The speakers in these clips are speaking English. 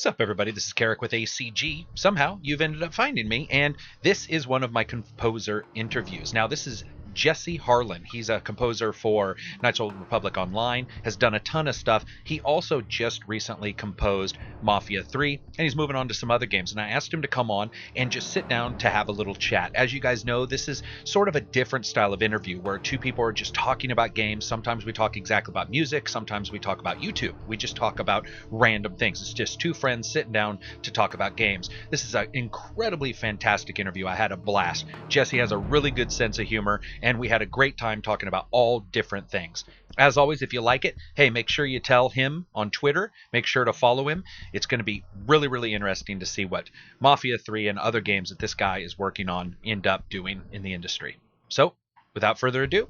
What's up, everybody? This is Karak with ACG. Somehow you've ended up finding me, and this is one of my composer interviews. Now, this is Jesse Harlin. He's a composer for Knights of the Old Republic Online, has done a ton of stuff. He also just recently composed Mafia 3, and he's moving on to some other games. And I asked him to come on and just sit down to have a little chat. As you guys know, this is sort of a different style of interview where two people are just talking about games. Sometimes we talk exactly about music. Sometimes we talk about YouTube. We just talk about random things. It's just two friends sitting down to talk about games. This is an incredibly fantastic interview. I had a blast. Jesse has a really good sense of humor, and we had a great time talking about all different things. As always, if you like it, hey, make sure you tell him on Twitter. Make sure to follow him. It's going to be really, really interesting to see what Mafia 3 and other games that this guy is working on end up doing in the industry. So, without further ado,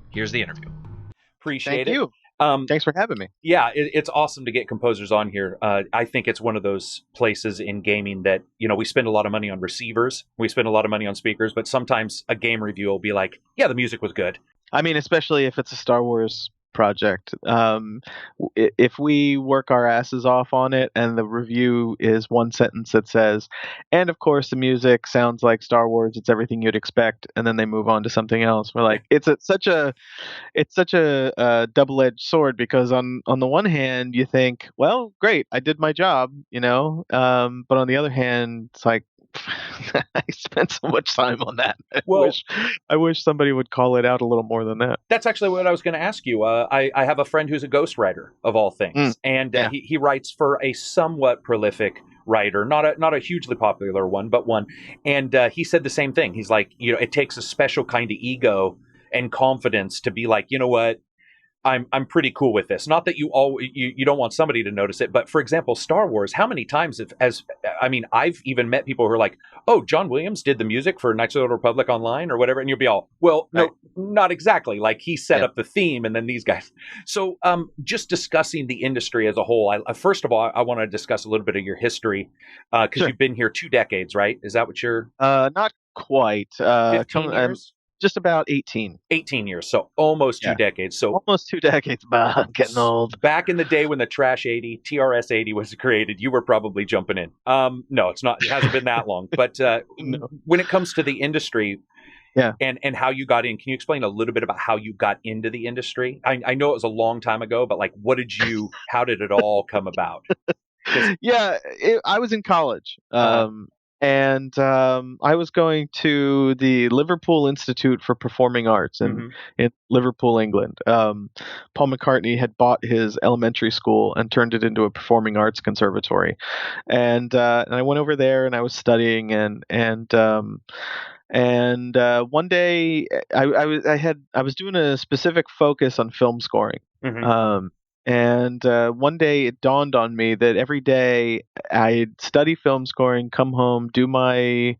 here's the interview. Appreciate Thank you. Thanks for having me. Yeah, it's awesome to get composers on here. I think it's one of those places in gaming that, we spend a lot of money on receivers. We spend a lot of money on speakers, but sometimes a game review will be like, yeah, the music was good. I mean, especially if it's a Star Wars project. If we work our asses off on it and the review is one sentence that says, and of course the music sounds like Star Wars, it's everything you'd expect, and then they move on to something else. We're like, it's such a double-edged sword, because on the one hand you think, well, great, I did my job, but on the other hand, it's like, I spent so much time on that. I wish somebody would call it out a little more than that. That's actually what I was going to ask you. I have a friend who's a ghostwriter of all things, and yeah. he writes for a somewhat prolific writer, not a hugely popular one, but one. And he said the same thing. He's like, it takes a special kind of ego and confidence to be like, you know what? I'm pretty cool with this. Not that you don't want somebody to notice it, but for example, Star Wars, how many times I've even met people who are like, oh, John Williams did the music for Knights of the Old Republic Online or whatever, and you'll be all, well, no, not exactly. Like, he set up the theme, and then these guys. So just discussing the industry as a whole, first of all, I want to discuss a little bit of your history, because you've been here 2 decades, right? Is that what you're? Not quite. 15 years? Just about 18. 18 years, so almost 2 decades. So almost 2 decades, getting old. Back in the day when the Trash 80, TRS 80 was created, you were probably jumping in. No, it's not. It hasn't been that long. But No. When it comes to the industry, and how you got in, can you explain a little bit about how you got into the industry? I know it was a long time ago, but like, how did it all come about? I was in college. And I was going to the Liverpool Institute for Performing Arts in Liverpool, England. Paul McCartney had bought his elementary school and turned it into a performing arts conservatory. And I went over there and I was studying, and one day I was doing a specific focus on film scoring. And one day it dawned on me that every day I'd study film scoring, come home, do my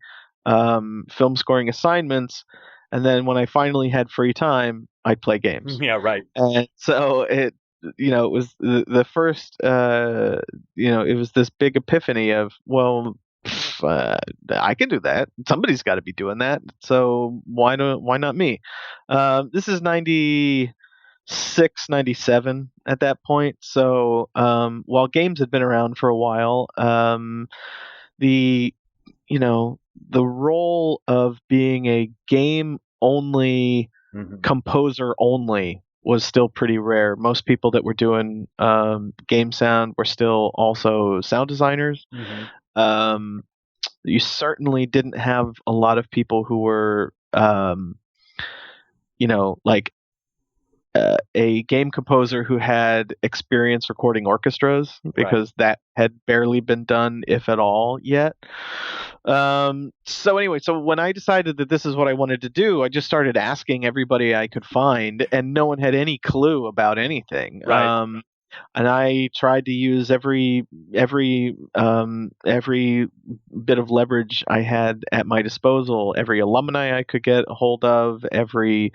film scoring assignments, and then when I finally had free time, I'd play games. Yeah, right. And so it was the first, it was this big epiphany of, well, I can do that. Somebody's got to be doing that. So why not me? This is 96, 97 at that point. So while games had been around for a while, the role of being a game only composer only was still pretty rare. Most people that were doing game sound were still also sound designers. You certainly didn't have a lot of people who were a game composer who had experience recording orchestras, because that had barely been done, if at all, yet. So when I decided that this is what I wanted to do, I just started asking everybody I could find, and no one had any clue about anything. And I tried to use every bit of leverage I had at my disposal, every alumni I could get a hold of, every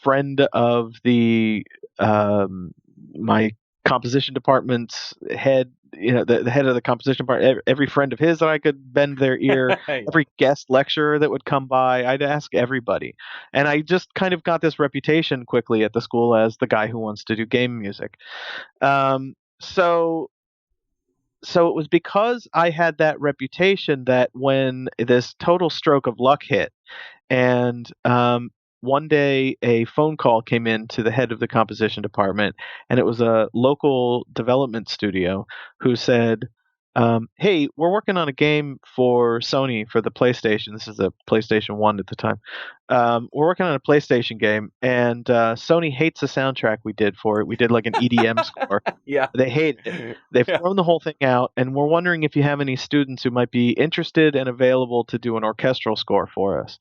friend of the my composition department's head, the head of the composition department, every friend of his that I could bend their ear, every guest lecturer that would come by, I'd ask everybody. And I just kind of got this reputation quickly at the school as the guy who wants to do game music. So so it was because I had that reputation that when this total stroke of luck hit, and one day a phone call came in to the head of the composition department, and it was a local development studio who said, "Hey, we're working on a game for Sony for the PlayStation. This is a PlayStation 1 at the time. We're working on a PlayStation game, and Sony hates the soundtrack we did for it. We did like an EDM score. Yeah. They hated it. They've Yeah. thrown the whole thing out, and we're wondering if you have any students who might be interested and available to do an orchestral score for us."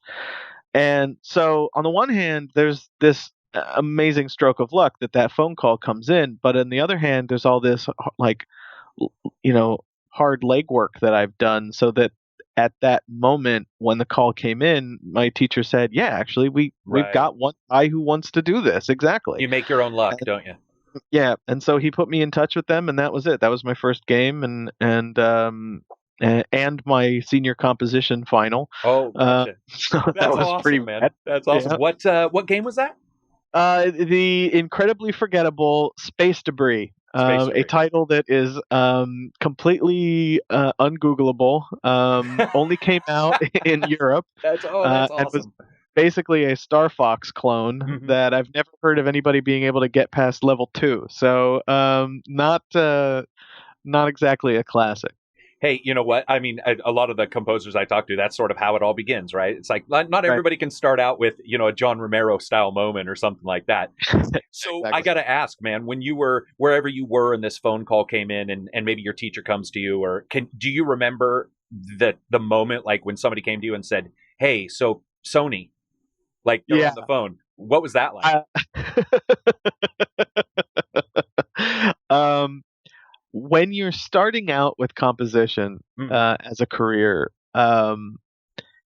And so, on the one hand, there's this amazing stroke of luck that that phone call comes in, but on the other hand, there's all this like, you know, hard legwork that I've done, so that at that moment when the call came in, my teacher said, "Yeah, actually, we've Right. got one guy who wants to do this exactly." You make your own luck, don't you? Yeah, and so he put me in touch with them, and that was it. That was my first game, and my senior composition final. Oh, gotcha. So that That's was pretty awesome, man. bad. That's awesome. Yeah. What game was that? The incredibly forgettable Space Debris. Space A Debris. title that is completely ungoogleable. Only came out in Europe. That's And was awesome. basically a Star Fox clone Mhm. that I've never heard of anybody being able to get past level 2. So not exactly a classic. Hey, you know what? I mean, a lot of the composers I talk to, that's sort of how it all begins, right? It's like not Right. everybody can start out with, a John Romero style moment or something like that. So Exactly. I got to ask, man, when you were wherever you were and this phone call came in and maybe your teacher comes to you, or do you remember the moment, like when somebody came to you and said, "Hey, so Sony," like they're on the phone. What was that like? When you're starting out with composition as a career,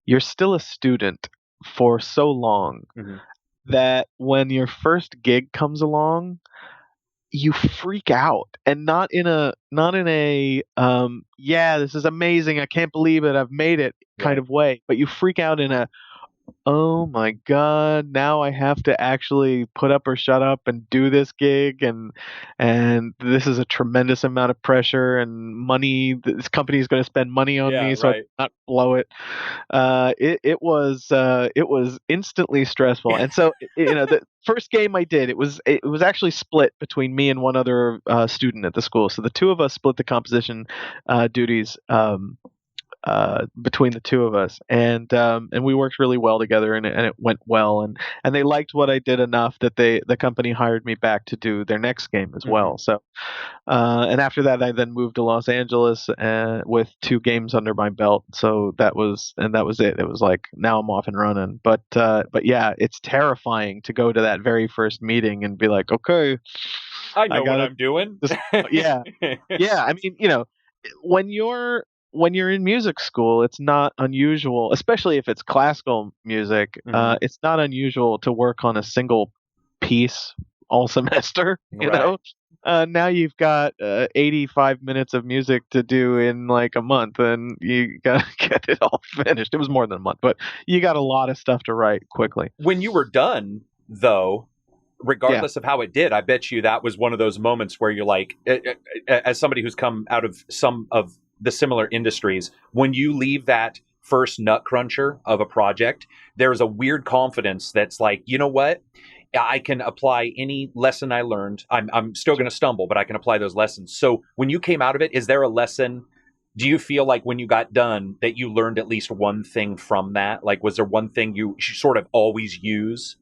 you're still a student for so long that when your first gig comes along, you freak out, and not in a yeah, this is amazing, I can't believe it, I've made it kind of way, but you freak out in a, oh my god, now I have to actually put up or shut up and do this gig, and this is a tremendous amount of pressure and money. This company is going to spend money on me, so I not blow it. It was instantly stressful, and so the first game I did, it was actually split between me and one other student at the school. So the two of us split the composition duties. Between the two of us, and we worked really well together, and it went well, and they liked what I did enough that the company hired me back to do their next game as well. So and after that, I then moved to Los Angeles with 2 games under my belt. So that was it. It was like, now I'm off and running. But yeah, it's terrifying to go to that very first meeting and be like, okay, I know what I'm doing. Yeah. I mean, when you're in music school, it's not unusual, especially if it's classical music. It's not unusual to work on a single piece all semester. You know, now you've got 85 minutes of music to do in like a month, and you gotta get it all finished. It was more than a month, but you got a lot of stuff to write quickly. When you were done, though, regardless of how it did, I bet you that was one of those moments where you're like, as somebody who's come out of some of the similar industries, when you leave that first nut cruncher of a project, there's a weird confidence that's like, you know what? I can apply any lesson I learned. I'm still going to stumble, but I can apply those lessons. So when you came out of it, is there a lesson? Do you feel like when you got done that you learned at least one thing from that? Like, was there one thing you sort of always use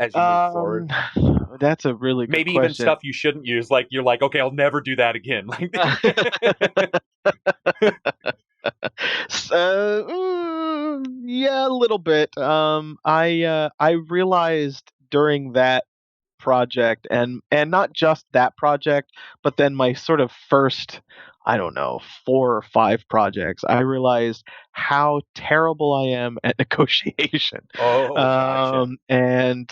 as you move forward? That's a really good maybe question. Even stuff you shouldn't use. Like, you're like, okay, I'll never do that again. Yeah, a little bit. I realized during that project, and not just that project, but then my sort of first, I don't know, 4 or 5 projects, I realized how terrible I am at negotiation. Oh, gotcha. And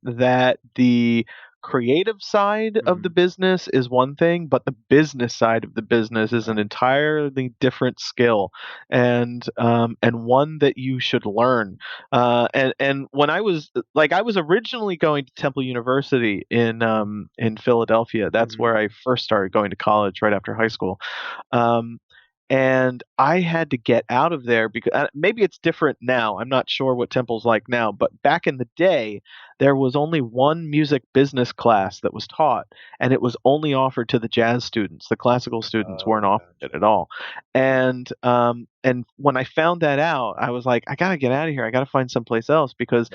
that the creative side of the business is one thing, but the business side of the business is an entirely different skill, and one that you should learn. And when I was originally going to Temple University in Philadelphia. That's where I first started going to college right after high school. Um, and I had to get out of there because maybe it's different now. I'm not sure what Temple's like now, but back in the day, there was only one music business class that was taught, and it was only offered to the jazz students. The classical students weren't offered it at all. And when I found that out, I was like, I gotta get out of here. I gotta find someplace else because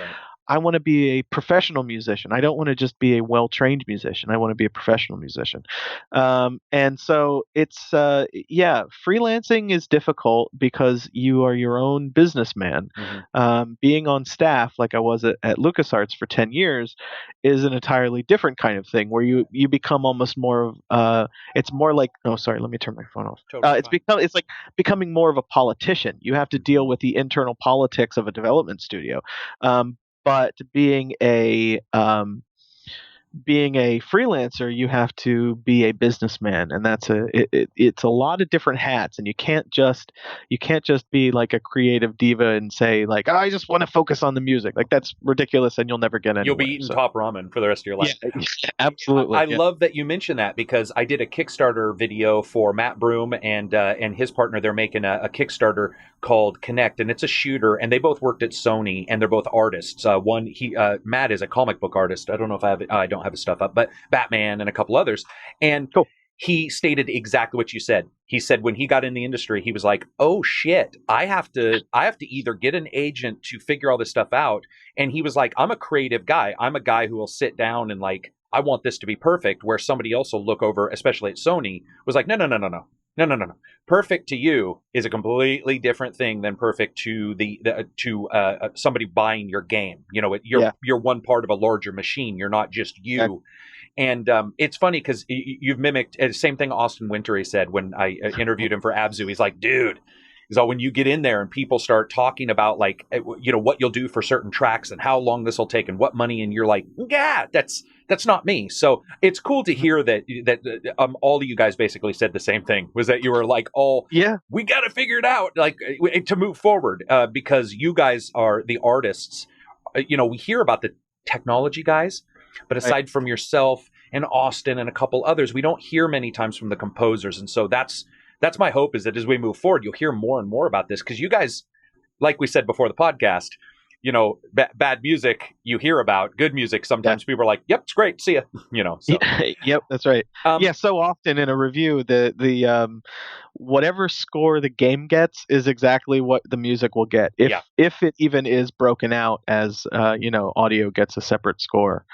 I want to be a professional musician. I don't want to just be a well-trained musician. I want to be a professional musician. And so it's, freelancing is difficult because you are your own businessman. Being on staff, like I was at LucasArts for 10 years, is an entirely different kind of thing where you become almost more of, it's more like, oh, sorry, let me turn my phone off. Totally it's like becoming more of a politician. You have to deal with the internal politics of a development studio. But being a freelancer, you have to be a businessman, and it's a lot of different hats, and you can't just be like a creative diva and say like, oh, I just want to focus on the music. Like that's ridiculous, and you'll never get anywhere. You'll be eating top ramen for the rest of your life. Yeah, absolutely. I love that you mentioned that because I did a Kickstarter video for Matt Broom and his partner. They're making a Kickstarter called Connect, and it's a shooter, and they both worked at Sony, and they're both artists. Matt is a comic book artist. I don't know if I don't have his stuff up, but Batman and a couple others. And cool. He stated exactly what you said. He said when he got in the industry, he was like, "Oh shit, I have to either get an agent to figure all this stuff out." And he was like, "I'm a creative guy. I'm a guy who will sit down and like, I want this to be perfect." Where somebody else will look over, especially at Sony, was like, "No. Perfect to you is a completely different thing than perfect to somebody buying your game. You know, you're one part of a larger machine. You're not just you." Yeah. And it's funny because you've mimicked the same thing Austin Wintory said when I interviewed him for Abzu. He's like, dude, so when you get in there and people start talking about like, you know, what you'll do for certain tracks and how long this will take and what money, and you're like, yeah, that's not me. So it's cool to hear that all of you guys basically said the same thing, was that you were like, we got to figure it out, like to move forward because you guys are the artists. You know, we hear about the technology guys, but aside from yourself and Austin and a couple others, we don't hear many times from the composers. And so that's my hope, is that as we move forward, you'll hear more and more about this. Because you guys, like we said before the podcast, you know, bad music you hear about, good music, sometimes people are like, yep, it's great, see ya. You know, so. Yep, that's right. So often in a review, the whatever score the game gets is exactly what the music will get, if it even is broken out as audio gets a separate score.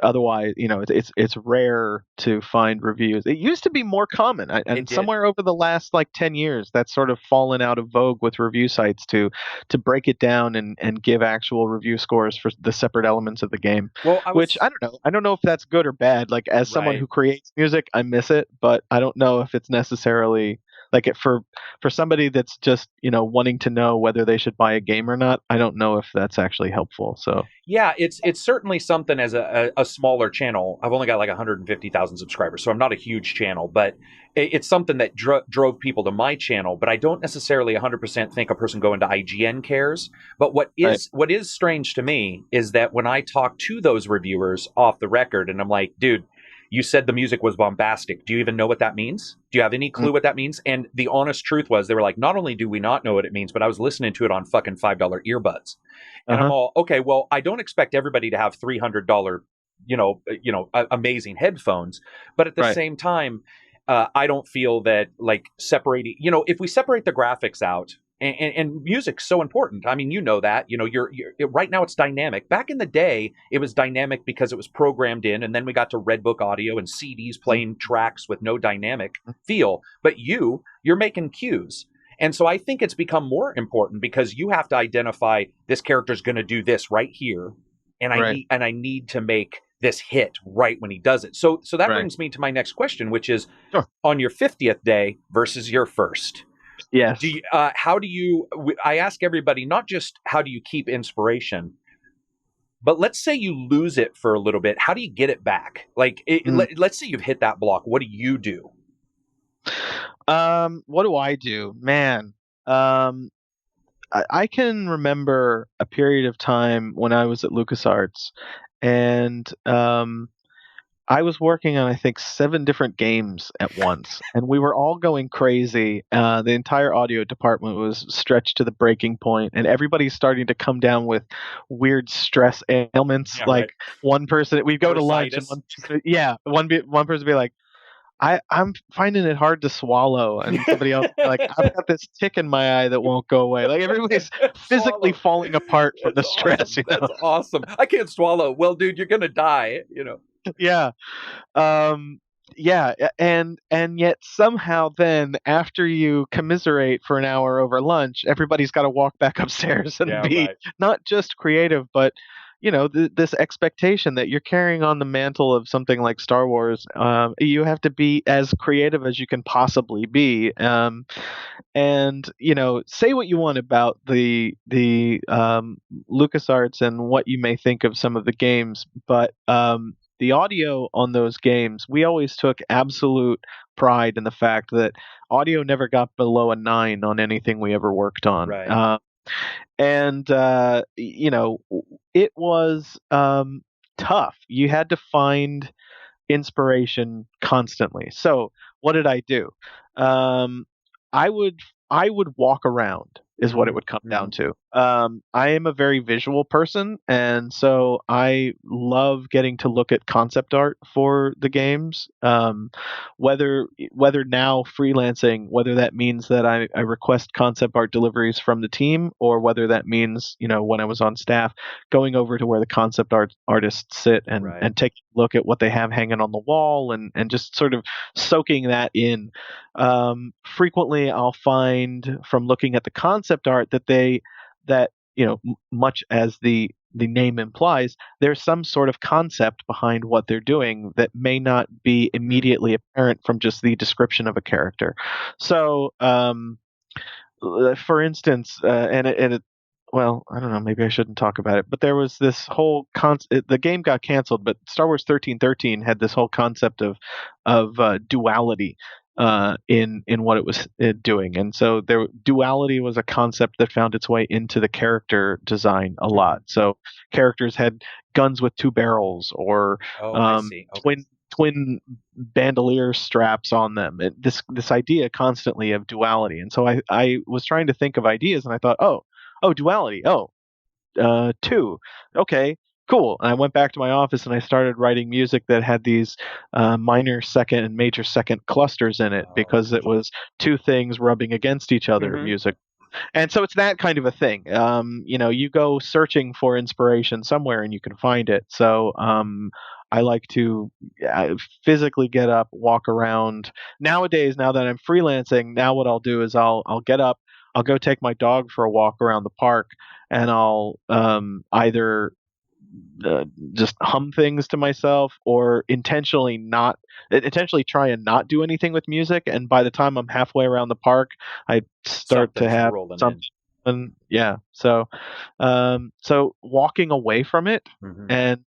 Otherwise, you know, it's rare to find reviews. It used to be more common, and somewhere over the last like 10 years, that's sort of fallen out of vogue with review sites to break it down and give actual review scores for the separate elements of the game. Well, which I don't know. I don't know if that's good or bad. Like, as someone who creates music, I miss it, but I don't know if it's necessarily like for somebody that's just, you know, wanting to know whether they should buy a game or not. I don't know if that's actually helpful. So yeah, it's certainly something. As a smaller channel, I've only got like 150,000 subscribers, so I'm not a huge channel, but it's something that drove people to my channel. But I don't necessarily 100% think a person going to IGN cares. But what is strange to me is that when I talk to those reviewers off the record, and I'm like, dude, you said the music was bombastic. Do you even know what that means? Do you have any clue what that means? And the honest truth was, they were like, not only do we not know what it means, but I was listening to it on fucking $5 earbuds. And I'm all, okay, well, I don't expect everybody to have $300, amazing headphones. But at the same time, I don't feel that like separating, you know, if we separate the graphics out, and music's so important. I mean, you know that. You know, you're right now it's dynamic. Back in the day, it was dynamic because it was programmed in, and then we got to Redbook audio and CDs playing tracks with no dynamic feel. But you're making cues. And so I think it's become more important because you have to identify, this character's going to do this right here, and I need to make this hit right when he does it. So that brings me to my next question, which is, on your 50th day versus your first. Yes. How do you? I ask everybody, not just how do you keep inspiration, But let's say you lose it for a little bit. How do you get it back? Like, let's say you've hit that block. What do you do? What do I do? Man, um, I can remember a period of time when I was at LucasArts, and I was working on, I think, 7 different games at once, and we were all going crazy. The entire audio department was stretched to the breaking point, and everybody's starting to come down with weird stress ailments. Yeah, like right. one person, we'd go to lunch, and one person would be like, I'm finding it hard to swallow, and somebody else would be like, I've got this tick in my eye that won't go away. Like everybody's physically Swallow. falling apart from That's the stress, awesome. That's awesome. I can't swallow. Well, dude, you're gonna die. Yeah. Um, yeah, and yet somehow then after you commiserate for an hour over lunch, everybody's got to walk back upstairs and Yeah, be right. not just creative, but this expectation that you're carrying on the mantle of something like Star Wars. You have to be as creative as you can possibly be. And say what you want about the LucasArts and what you may think of some of the games, but the audio on those games, we always took absolute pride in the fact that audio never got below a 9 on anything we ever worked on. Right. And it was tough. You had to find inspiration constantly. So what did I do? Um, I would I would walk around is what it would come down to. I am a very visual person, and so I love getting to look at concept art for the games. Whether now freelancing, whether that means that I request concept art deliveries from the team, or whether that means when I was on staff, going over to where the concept artists sit and Right. and take a look at what they have hanging on the wall and just sort of soaking that in. Frequently, I'll find from looking at the concept art that much as the name implies, there's some sort of concept behind what they're doing that may not be immediately apparent from just the description of a character. So, for instance, well, I don't know, maybe I shouldn't talk about it, but there was this whole the game got canceled, but Star Wars 1313 had this whole concept of duality in what it was doing, and so duality was a concept that found its way into the character design a lot. So characters had guns with 2 barrels, or I see. Okay. twin bandolier straps on them. This idea constantly of duality, and so I was trying to think of ideas, and I thought, duality. 2. Okay, cool. And I went back to my office and I started writing music that had these minor second and major second clusters in it, because it was 2 things rubbing against each other, music. And so it's that kind of a thing. You go searching for inspiration somewhere and you can find it. So I like to physically get up, walk around. Nowadays, now that I'm freelancing, now what I'll do is I'll get up, I'll go take my dog for a walk around the park, and I'll either just hum things to myself, or intentionally try and not do anything with music. And by the time I'm halfway around the park, I start to have something. Yeah. So walking away from it, and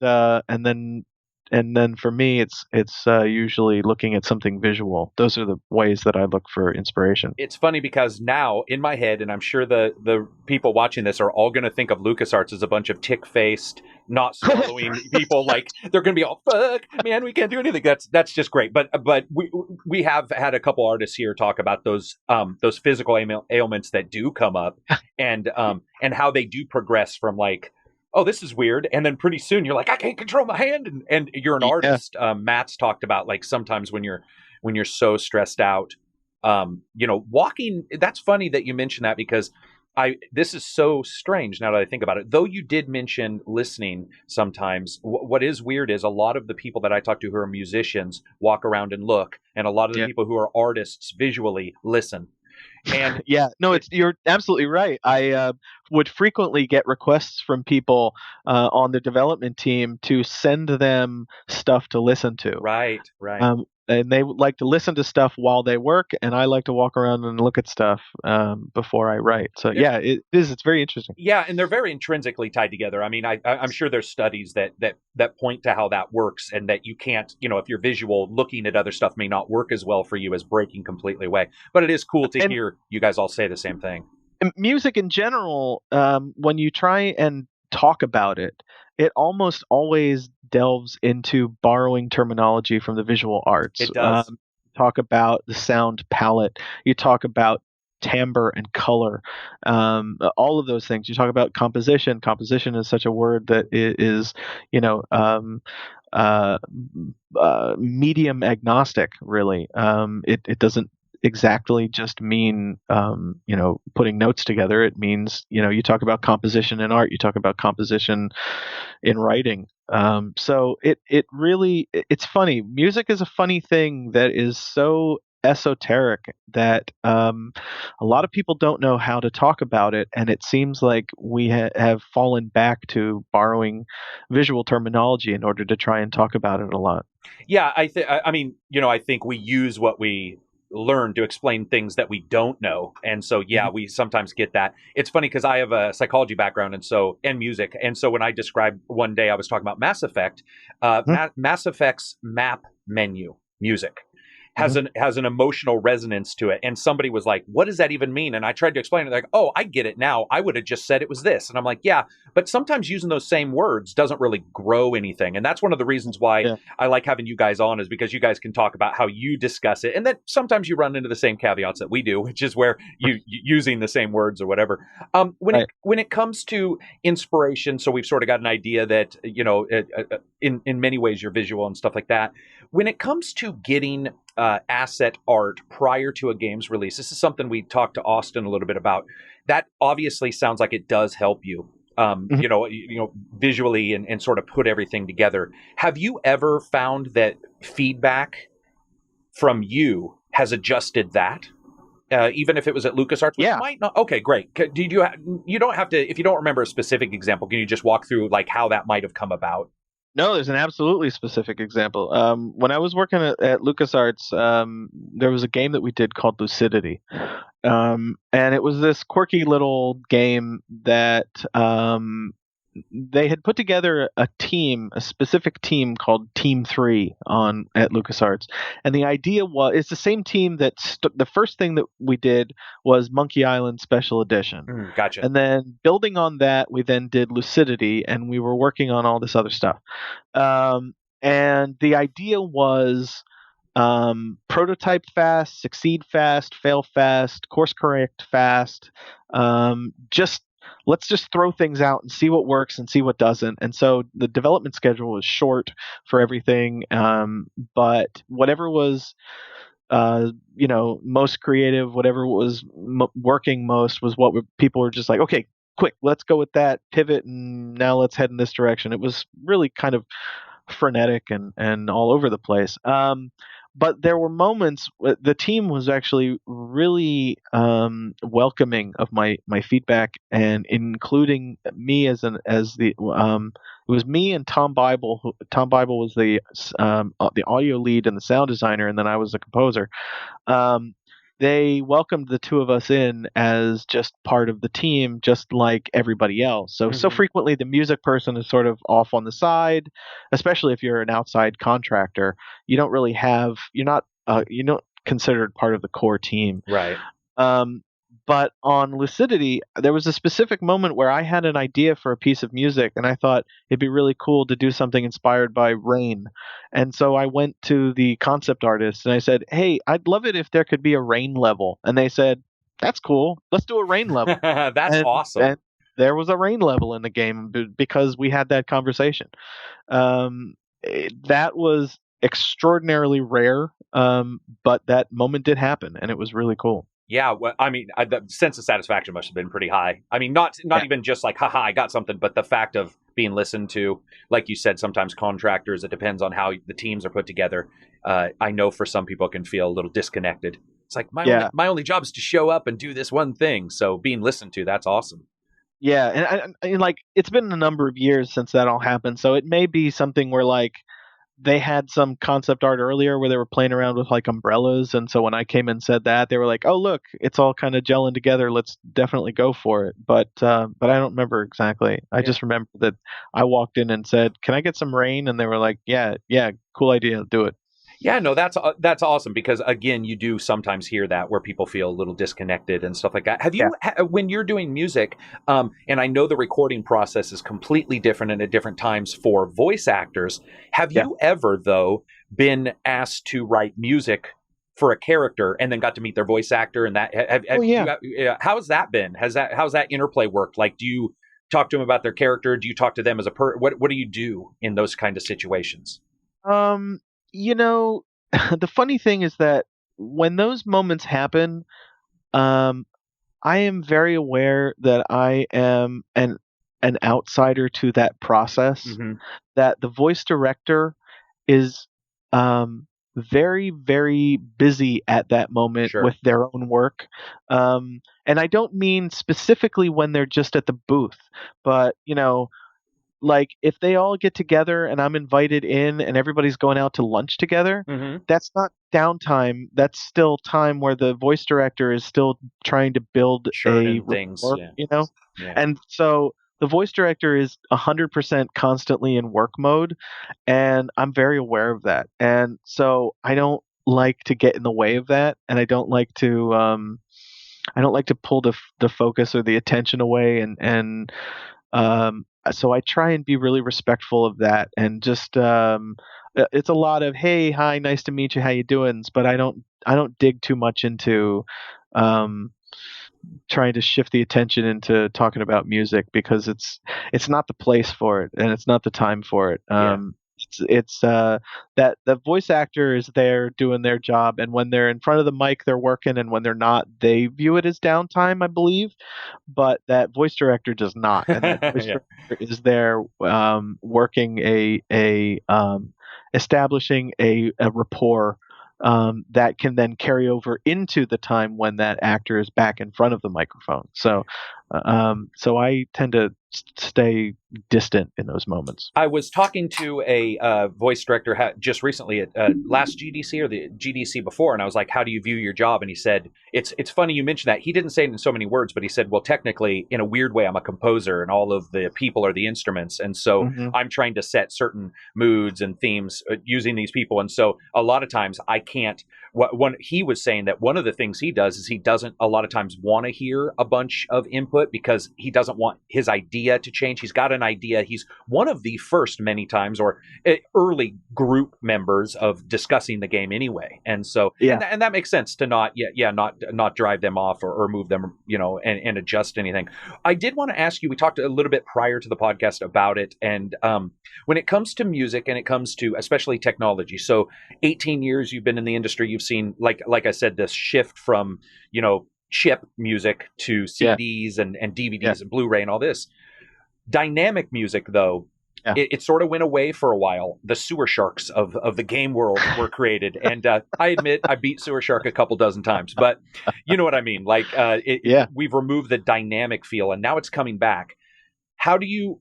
then for me, it's usually looking at something visual. Those are the ways that I look for inspiration. It's funny because now in my head, and I'm sure the people watching this are all going to think of LucasArts as a bunch of tick-faced, not swallowing people. Like they're going to be all, fuck, man, we can't do anything. That's just great. But we have had a couple artists here talk about those physical ailments that do come up, and how they do progress from like, oh, this is weird, and then pretty soon you're like, I can't control my hand, and you're an artist. Matt's talked about like sometimes when you're so stressed out, walking. That's funny that you mentioned that, because this is so strange now that I think about it. Though you did mention listening sometimes, what is weird is a lot of the people that I talk to who are musicians walk around and look, and a lot of the people who are artists visually listen. And Yeah, no, you're absolutely right. I would frequently get requests from people on the development team to send them stuff to listen to. right, right. And they would like to listen to stuff while they work, and I like to walk around and look at stuff before I write. So There- yeah, it is. It's very interesting. Yeah, and they're very intrinsically tied together. I mean, I'm sure there's studies that point to how that works, and that you can't, if you're visual, looking at other stuff may not work as well for you as breaking completely away. But it is cool to And hear you guys all say the same thing. music in general, when you try and talk about it, it almost always delves into borrowing terminology from the visual arts. It does. Talk about the sound palette. You talk about timbre and color. All of those things. You talk about composition. Composition is such a word that is, you know, uh, medium agnostic. Really, it doesn't exactly just mean putting notes together. It means you talk about composition in art. You talk about composition in writing. So it's funny. Music is a funny thing that is so esoteric that a lot of people don't know how to talk about it, and it seems like we have fallen back to borrowing visual terminology in order to try and talk about it a lot. Yeah, I think we use what we learn to explain things that we don't know. And so, yeah, we sometimes get that. It's funny because I have a psychology background and music. And so when I described one day, I was talking about Mass Effect, Mass Effect's map menu music has an emotional resonance to it. And somebody was like, what does that even mean? And I tried to explain it. They're like, oh, I get it now. I would have just said it was this. And I'm like, yeah, but sometimes using those same words doesn't really grow anything. And that's one of the reasons why I like having you guys on, is because you guys can talk about how you discuss it. And then sometimes you run into the same caveats that we do, which is where you using the same words or whatever. When it comes to inspiration, so we've sort of got an idea that, in many ways you're visual and stuff like that. When it comes to getting asset art prior to a game's release, this is something we talked to Austin a little bit about. That obviously sounds like it does help you, visually and sort of put everything together. Have you ever found that feedback from you has adjusted that? Even if it was at LucasArts, which might not. Okay, great. You don't have to, if you don't remember a specific example, can you just walk through like how that might have come about? No, there's an absolutely specific example. When I was working at LucasArts, there was a game that we did called Lucidity. And it was this quirky little game that they had put together a specific team called Team 3 at LucasArts. And the idea was, it's the same team that the first thing that we did was Monkey Island Special Edition. Gotcha. And then building on that, we then did Lucidity, and we were working on all this other stuff. And the idea was prototype fast, succeed fast, fail fast, course correct fast. Let's just throw things out and see what works and see what doesn't. And so the development schedule was short for everything, but whatever was most creative, whatever was working most was what people were just like, okay, quick, let's go with that, pivot, and now let's head in this direction. It was really kind of frenetic and all over the place. But there were moments. The team was actually really welcoming of my feedback, and including me it was me and Tom Bible. Tom Bible was the audio lead and the sound designer, and then I was the composer. They welcomed the two of us in as just part of the team, just like everybody else. So frequently the music person is sort of off on the side, especially if you're an outside contractor. You don't really you're not considered part of the core team. Right. But on Lucidity, there was a specific moment where I had an idea for a piece of music, and I thought it'd be really cool to do something inspired by rain. And so I went to the concept artist and I said, hey, I'd love it if there could be a rain level. And they said, that's cool. Let's do a rain level. That's awesome. And there was a rain level in the game because we had that conversation. That was extraordinarily rare, but that moment did happen, and it was really cool. Yeah, well, I mean, the sense of satisfaction must have been pretty high. I mean, not even just like, haha, I got something, but the fact of being listened to, like you said, sometimes contractors, it depends on how the teams are put together. I know for some people it can feel a little disconnected. It's like Yeah. my only job is to show up and do this one thing. So being listened to, that's awesome. Yeah, and like it's been a number of years since that all happened, so it may be something where like they had some concept art earlier where they were playing around with like umbrellas, and so when I came and said that, they were like, "Oh, look, it's all kind of gelling together. Let's definitely go for it." But I don't remember exactly. I Yeah. just remember that I walked in and said, "Can I get some rain?" And they were like, "Yeah, yeah, cool idea, do it." Yeah, no, that's awesome because again, you do sometimes hear that where people feel a little disconnected and stuff like that. Have Yeah, you, when you're doing music, and I know the recording process is completely different and at different times for voice actors. Have yeah. you ever though been asked to write music for a character and then got to meet their voice actor and that Oh yeah. how's that been? How's that interplay worked? Like, do you talk to them about their character? Do you talk to them as a what do you do in those kind of situations? Um, you know, the funny thing is that when those moments happen, um, I am very aware that I am an outsider to that process. Hmm. That the voice director is very very busy at that moment Sure. with their own work, and I don't mean specifically when they're just at the booth, but like if they all get together and I'm invited in and everybody's going out to lunch together, Hmm. that's not downtime. That's still time where the voice director is still trying to build a Churning things. rapport, Yeah. Yeah. And so the voice director is 100% constantly in work mode, and I'm very aware of that. And so I don't like to get in the way of that, and I don't like to pull the focus or the attention away, so I try and be really respectful of that, and just it's a lot of hey, hi, nice to meet you, how you doing? But I don't dig too much into um, trying to shift the attention into talking about music because it's not the place for it and it's not the time for it. Yeah. It's that the voice actor is there doing their job, and when they're in front of the mic, they're working, and when they're not, they view it as downtime, I believe. But that voice director does not, and that voice Yeah. director is there working a establishing a rapport that can then carry over into the time when that actor is back in front of the microphone. So I tend to stay distant in those moments. I was talking to a voice director just recently at last GDC or the GDC before, and I was like, "How do you view your job?" And he said, "It's funny you mentioned that." He didn't say it in so many words, but he said, "Well, technically, in a weird way, I'm a composer, and all of the people are the instruments, and so Hmm. I'm trying to set certain moods and themes using these people, and so a lot of times I can't." One he was saying that one of the things he does is he doesn't a lot of times want to hear a bunch of input because he doesn't want his idea to change. He's got an idea. He's one of the first many times or early group members of discussing the game anyway, and so Yeah. and that makes sense to not drive them off or move them and adjust anything. I did want to ask you, we talked a little bit prior to the podcast about it, and when it comes to music and it comes to especially technology, so 18 years you've been in the industry, you've seen like I said, this shift from chip music to Yeah. CDs and Yeah. DVDs and Blu-ray and all this. Dynamic music, though, Yeah. it sort of went away for a while. The sewer sharks of the game world were created, and I admit I beat Sewer Shark a couple dozen times, but you know what I mean. Like Yeah. we've removed the dynamic feel, and now it's coming back. How do you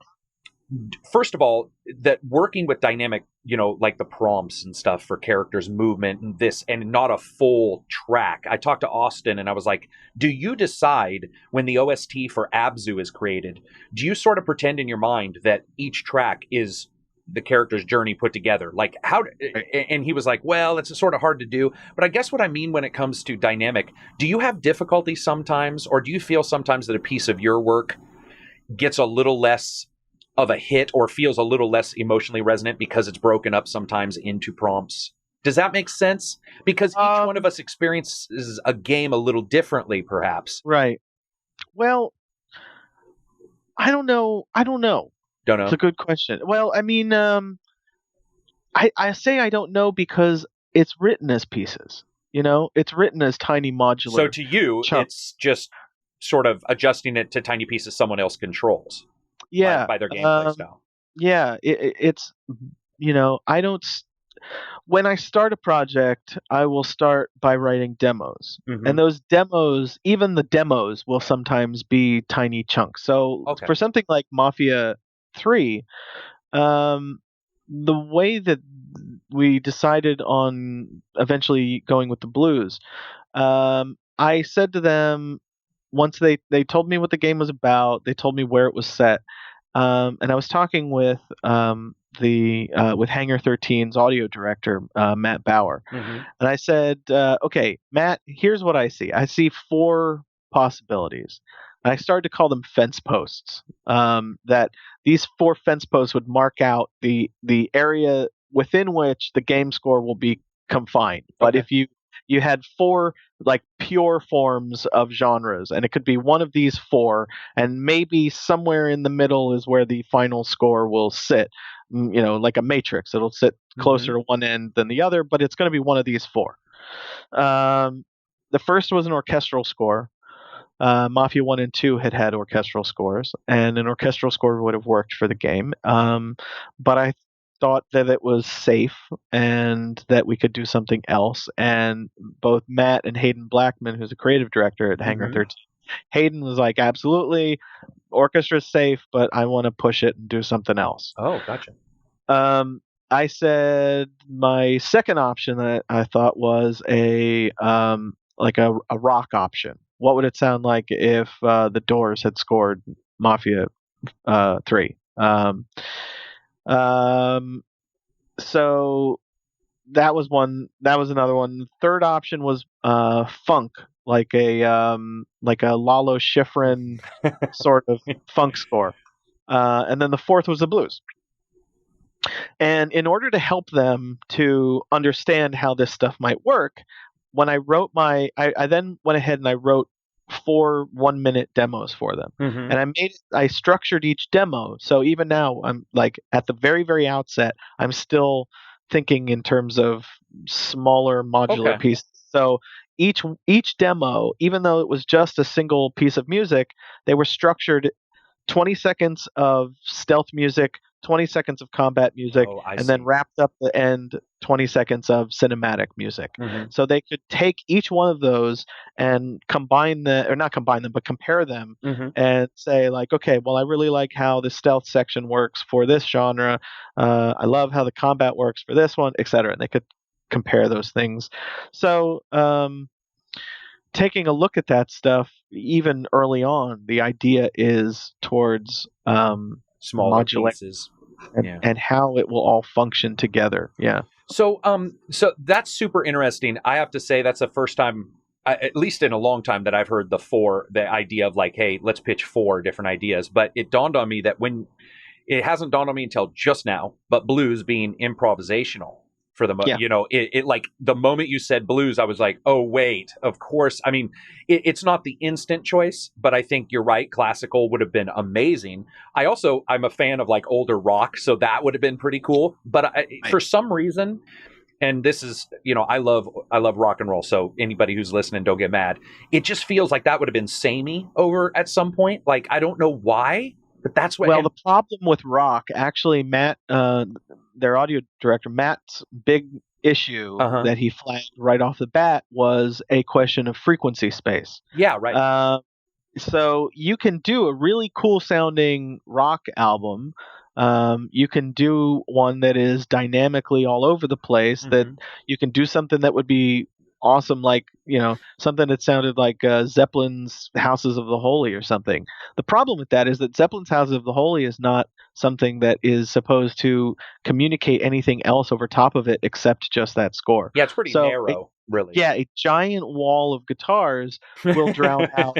first of all, that working with dynamic, like the prompts and stuff for characters movement and this and not a full track. I talked to Austin and I was like, do you decide when the OST for Abzu is created, do you sort of pretend in your mind that each track is the character's journey put together? Like and he was like, well, it's sort of hard to do, but I guess what I mean when it comes to dynamic, do you have difficulty sometimes, or do you feel sometimes that a piece of your work gets a little less of a hit or feels a little less emotionally resonant because it's broken up sometimes into prompts? Does that make sense? Because each one of us experiences a game a little differently, perhaps. Right. Well, I don't know. I don't know. Don't It's a know. good question. Well, I mean, I say I don't know because it's written as pieces. It's written as tiny So modular to you, chunks. it's just sort of adjusting it to tiny pieces someone else controls Yeah. by their gameplay style. Yeah. It's I don't. when I start a project, I will start by writing demos. Mhm. And those demos, even the demos, will sometimes be tiny chunks. So Okay. for something like Mafia 3, the way that we decided on eventually going with the blues, I said to them, once they told me what the game was about, they told me where it was set, and I was talking with with Hangar 13's audio director, Matt Bauer, Mhm. and I said, "Okay, Matt, here's what I see. I see four possibilities." And I started to call them fence posts. That these four fence posts would mark out the area within which the game score will be confined. But Okay. if you had four like pure forms of genres, and it could be one of these four, and maybe somewhere in the middle is where the final score will sit. Like a matrix, it'll sit closer to one end than the other, but it's going to be one of these four. The first was an orchestral score. Mafia 1 and 2 had orchestral scores, and an orchestral score would have worked for the game. But I thought that it was safe and that we could do something else. And both Matt and Hayden Blackman, who's a creative director at Hangar 13, Hayden was like, absolutely, orchestra's safe, but I want to push it and do something else. Oh, gotcha. I said my second option that I thought was a rock option. What would it sound like if the Doors had scored Mafia 3? So that was one. That was another one. The third option was funk, like a Lalo Schifrin sort of funk score. And then the fourth was the blues. And in order to help them to understand how this stuff might work, when I wrote I then went ahead and I wrote 4 1-minute demos for them. Mhm. And I structured each demo. So even now, I'm like at the very, very outset, I'm still thinking in terms of smaller modular Okay. pieces. So each demo, even though it was just a single piece of music, they were structured 20 seconds of stealth music, 20 seconds of combat music, Oh, I and then see. wrapped up the end 20 seconds of cinematic music. Mhm. So they could take each one of those and not combine them, but compare them Mhm. and say, like, okay, well, I really like how the stealth section works for this genre. I love how the combat works for this one, etc. And they could compare those things. So, taking a look at that stuff, even early on, the idea is towards Smaller modularity pieces. Yeah. and how it will all function together. Yeah. So that's super interesting. I have to say that's the first time, at least in a long time, that I've heard the idea of like, hey, let's pitch 4 different ideas. But it dawned on me that it hasn't dawned on me until just now, but blues being improvisational for Yeah. it like the moment you said blues, I was like, oh wait, of course. I mean, it's not the instant choice, but I think you're right. Classical would have been amazing. I'm a fan of like older rock, so that would have been pretty cool. But for some reason, and this is, I love rock and roll. So anybody who's listening, don't get mad. It just feels like that would have been samey over at some point. Like, I don't know why, but that's what. Well, the problem with rock, actually, Matt, their audio director, Matt's big issue that he flagged right off the bat was a question of frequency space. Yeah, right. So you can do a really cool sounding rock album. You can do one that is dynamically all over the place. That you can do something that would be awesome, like something that sounded like Zeppelin's Houses of the Holy or something. The problem with that is that Zeppelin's Houses of the Holy is not something that is supposed to communicate anything else over top of it except just that score. Yeah, it's pretty narrow, really. Yeah, a giant wall of guitars will drown out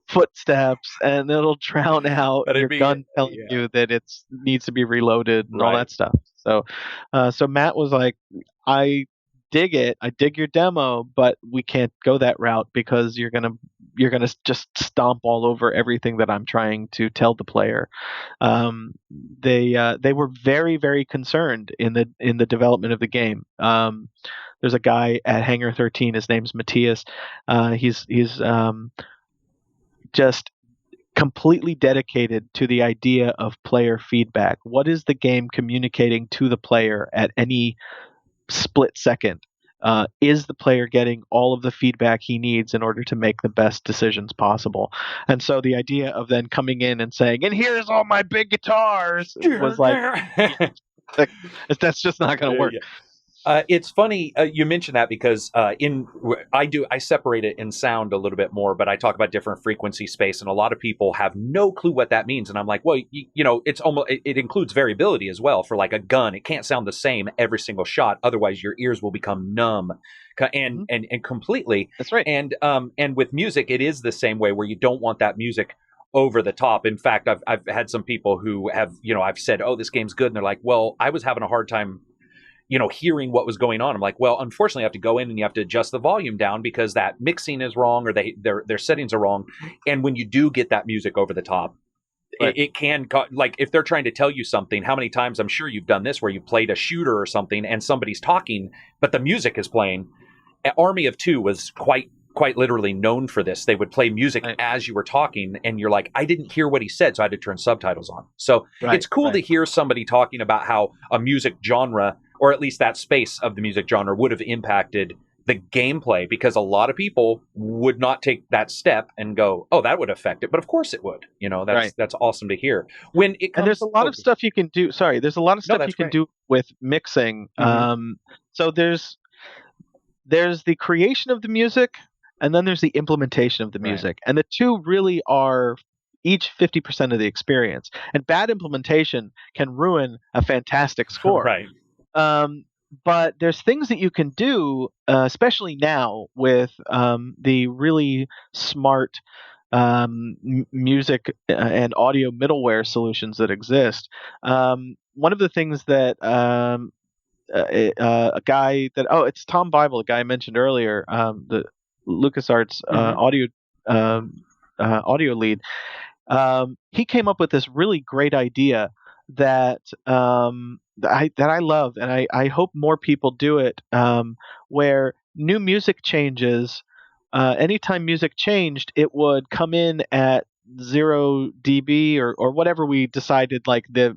footsteps, and it'll drown out your gun telling you that it needs to be reloaded and all that stuff. So Matt was like, I dig it, I dig your demo, but we can't go that route because you're gonna just stomp all over everything that I'm trying to tell the player. They were very, very concerned in the development of the game. There's a guy at Hangar 13. His name's Matthias. He's just completely dedicated to the idea of player feedback. What is the game communicating to the player at any split second. Is the player getting all of the feedback he needs in order to make the best decisions possible? And so the idea of then coming in and saying, "And here's all my big guitars," was like, that's just not going to work. It's funny you mentioned that because I separate it in sound a little bit more, but I talk about different frequency space, and a lot of people have no clue what that means. And I'm like, well, it's almost it includes variability as well. For like a gun, it can't sound the same every single shot, otherwise your ears will become numb and completely. That's right. And with music, it is the same way, where you don't want that music over the top. In fact, I've had some people who have, I've said, oh, this game's good, and they're like, well, I was having a hard time hearing what was going on. I'm like, well, unfortunately, you have to go in and you have to adjust the volume down because that mixing is wrong, or their settings are wrong. And when you do get that music over the top, right, it can, like, if they're trying to tell you something, how many times, I'm sure you've done this, where you played a shooter or something and somebody's talking, but the music is playing. Army of Two was quite literally known for this. They would play music as you were talking, and you're like, I didn't hear what he said, so I had to turn subtitles on. So it's cool to hear somebody talking about how a music genre, or at least that space of the music genre, would have impacted the gameplay, because a lot of people would not take that step and go, oh, that would affect it. But of course it would. That's awesome to hear. When it comes, and there's a lot of stuff you can do. Sorry, there's a lot of stuff you can do with mixing. Mm-hmm. So there's the creation of the music, and then there's the implementation of the music. Right. And the two really are each 50% of the experience. And bad implementation can ruin a fantastic score. Right. But there's things that you can do, especially now with the really smart music and audio middleware solutions that exist. One of the things that a guy that it's Tom Bible, a guy I mentioned earlier, the LucasArts audio lead. He came up with this really great idea that I love, and I hope more people do it. Where new music changes, anytime music changed, it would come in at 0 dB or whatever we decided, like the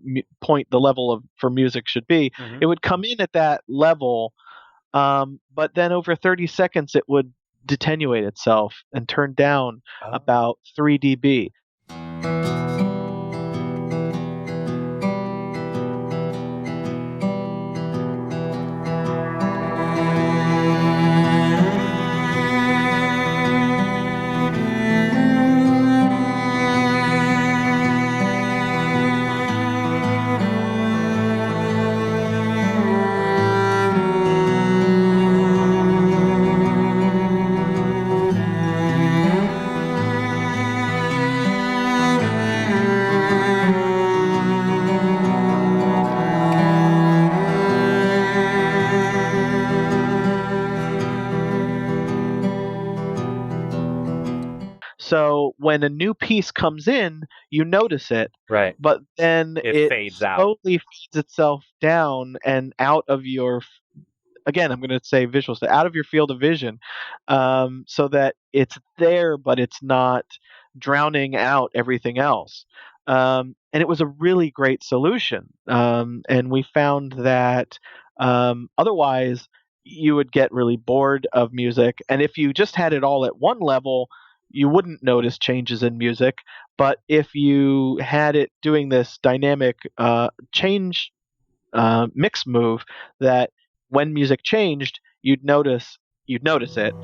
level for music should be. Mm-hmm. It would come in at that level, but then over 30 seconds it would detenuate itself and turn down about 3 dB. So when a new piece comes in, you notice it, right? But then it fades slowly feeds itself down and out of your, again, I'm going to say visuals, out of your field of vision, so that it's there, but it's not drowning out everything else. And it was a really great solution. And we found that otherwise you would get really bored of music. And if you just had it all at one level, you wouldn't notice changes in music. But if you had it doing this dynamic change mix move, that when music changed, you'd notice it.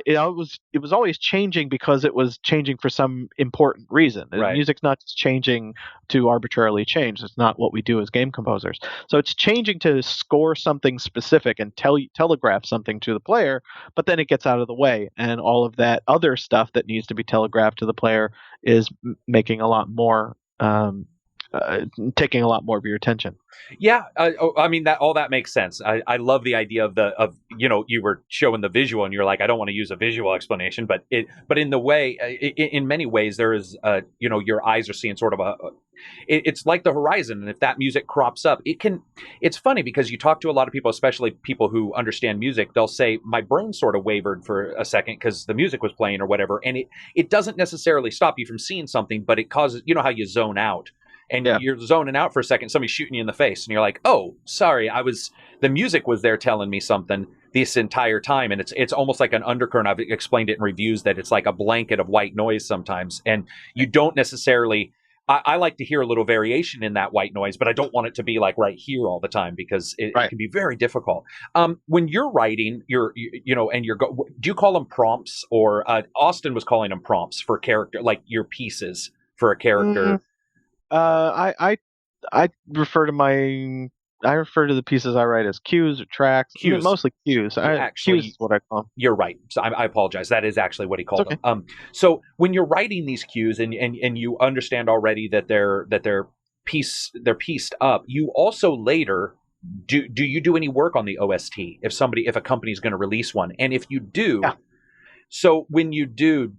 it was always changing because it was changing for some important reason. Right. Music's not just changing to arbitrarily change. It's not what we do as game composers. So it's changing to score something specific and telegraph something to the player, but then it gets out of the way, and all of that other stuff that needs to be telegraphed to the player is making a lot more. Taking a lot more of your attention. Yeah, I mean that all that makes sense. I love the idea of you were showing the visual and you're like, I don't want to use a visual explanation, but in the way in many ways there is your eyes are seeing sort of it's like the horizon, and if that music crops up, it's funny because you talk to a lot of people, especially people who understand music, they'll say my brain sort of wavered for a second because the music was playing or whatever, and it doesn't necessarily stop you from seeing something, but it causes, how you zone out. And you're zoning out for a second, somebody's shooting you in the face, and you're like, oh, sorry, the music was there telling me something this entire time. And it's almost like an undercurrent. I've explained it in reviews that it's like a blanket of white noise sometimes. And you don't necessarily, I like to hear a little variation in that white noise, but I don't want it to be like right here all the time because it can be very difficult. When you're writing, do you call them prompts, or Austin was calling them prompts for character, like your pieces for a character? I refer to the pieces I write as cues or tracks. Cues. Mostly cues. Cues is what I call them. You're right. So I apologize. That is actually what he called them. So when you're writing these cues and you understand already that they're pieced up, you also later do you do any work on the OST if a company's going to release one? And if you do, so when you do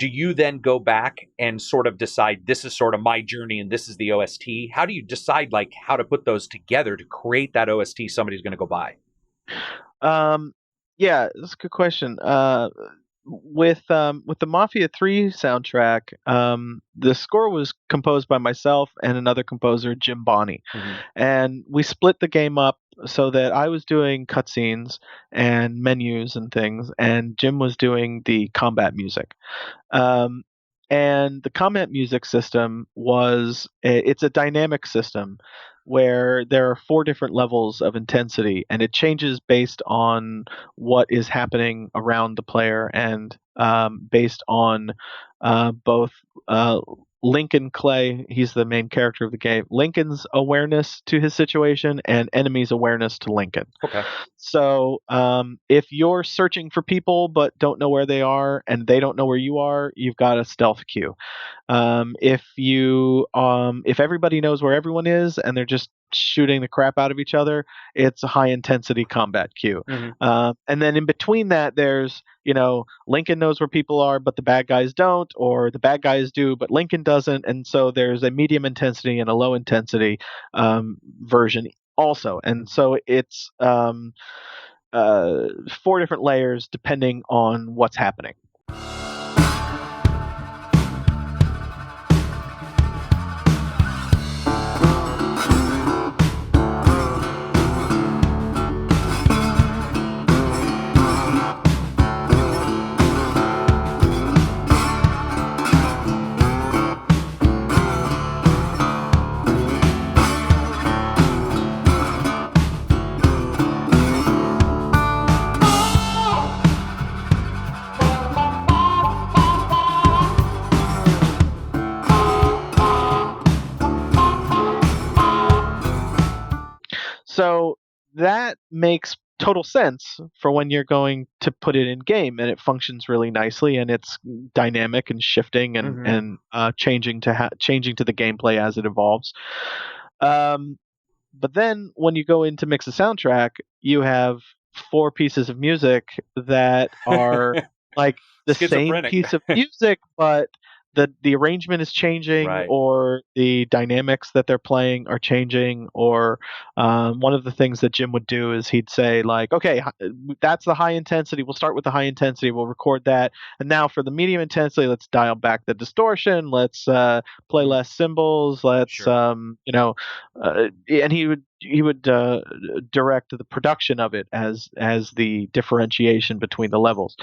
you then go back and sort of decide this is sort of my journey and this is the OST? How do you decide like how to put those together to create that OST somebody's going to go buy? Yeah, that's a good question. With the Mafia 3 soundtrack, the score was composed by myself and another composer, Jim Bonney. Mm-hmm. And we split the game up so that I was doing cutscenes and menus and things, and Jim was doing the combat music. And the combat music system it's a dynamic system where there are 4 different levels of intensity, and it changes based on what is happening around the player and based on both Lincoln Clay, he's the main character of the game, Lincoln's awareness to his situation and enemy's awareness to Lincoln. Okay. So if you're searching for people but don't know where they are and they don't know where you are, you've got a stealth queue. If everybody knows where everyone is and they're just shooting the crap out of each other, it's a high intensity combat queue. Mm-hmm. And then in between that, there's Lincoln knows where people are, but the bad guys don't, or the bad guys do, but Lincoln doesn't. And so there's a medium intensity and a low intensity version also. And so it's 4 different layers depending on what's happening. So that makes total sense for when you're going to put it in game, and it functions really nicely, and it's dynamic and shifting and Mm-hmm. and changing to the gameplay as it evolves. But then when you go in to mix a soundtrack, you have 4 pieces of music that are like the same piece of music, but the arrangement is changing, right, or the dynamics that they're playing are changing, or one of the things that Jim would do is he'd say like, okay, that's the high intensity. We'll start with the high intensity. We'll record that. And now for the medium intensity, let's dial back the distortion. Let's play less cymbals. Let's, sure. And he would direct the production of it as the differentiation between the levels.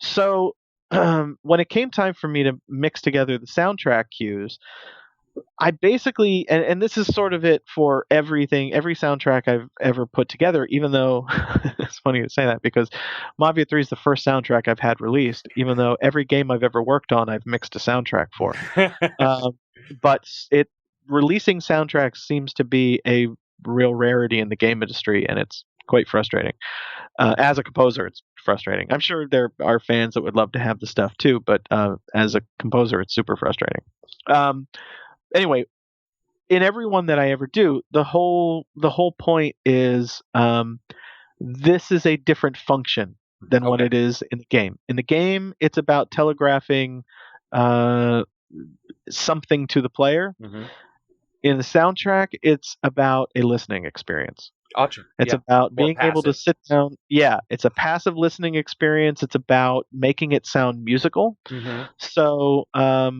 So when it came time for me to mix together the soundtrack cues, I basically, and this is sort of it for every soundtrack I've ever put together, even though it's funny to say that because Mafia 3 is the first soundtrack I've had released, even though every game I've ever worked on, I've mixed a soundtrack for. But releasing soundtracks seems to be a real rarity in the game industry, and it's quite frustrating. As a composer, it's frustrating. I'm sure there are fans that would love to have the stuff too, but as a composer, it's super frustrating. Anyway, in every one that I ever do, the whole point is this is a different function than what it is in the game. In the game, it's about telegraphing something to the player. Mm-hmm. In the soundtrack, it's about a listening experience. Gotcha. It's about being able to sit down. Yeah, it's a passive listening experience. It's about making it sound musical. Mm-hmm. So I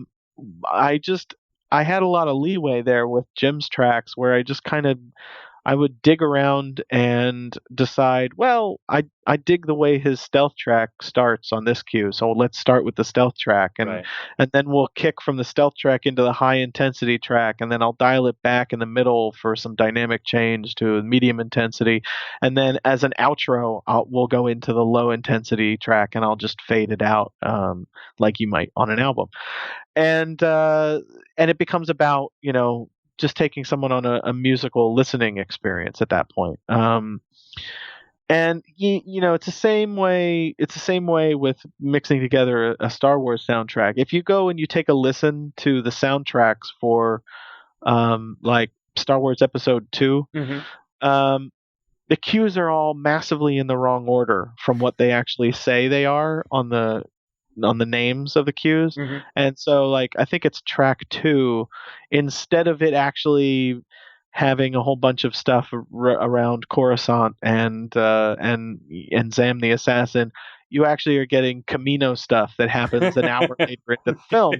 had a lot of leeway there with Jim's tracks where I just I would dig around and decide, well, I dig the way his stealth track starts on this cue, so let's start with the stealth track, and then we'll kick from the stealth track into the high intensity track, and then I'll dial it back in the middle for some dynamic change to medium intensity, and then as an outro, we'll go into the low intensity track, and I'll just fade it out like you might on an album, and it becomes about just taking someone on a musical listening experience at that point. And it's the same way. It's the same way with mixing together a Star Wars soundtrack. If you go and you take a listen to the soundtracks for, like Star Wars Episode 2, mm-hmm. The cues are all massively in the wrong order from what they actually say they are on the names of the cues. Mm-hmm. And so like I think it's track 2, instead of it actually having a whole bunch of stuff around Coruscant and Zam the Assassin, you actually are getting Camino stuff that happens an hour later into the film.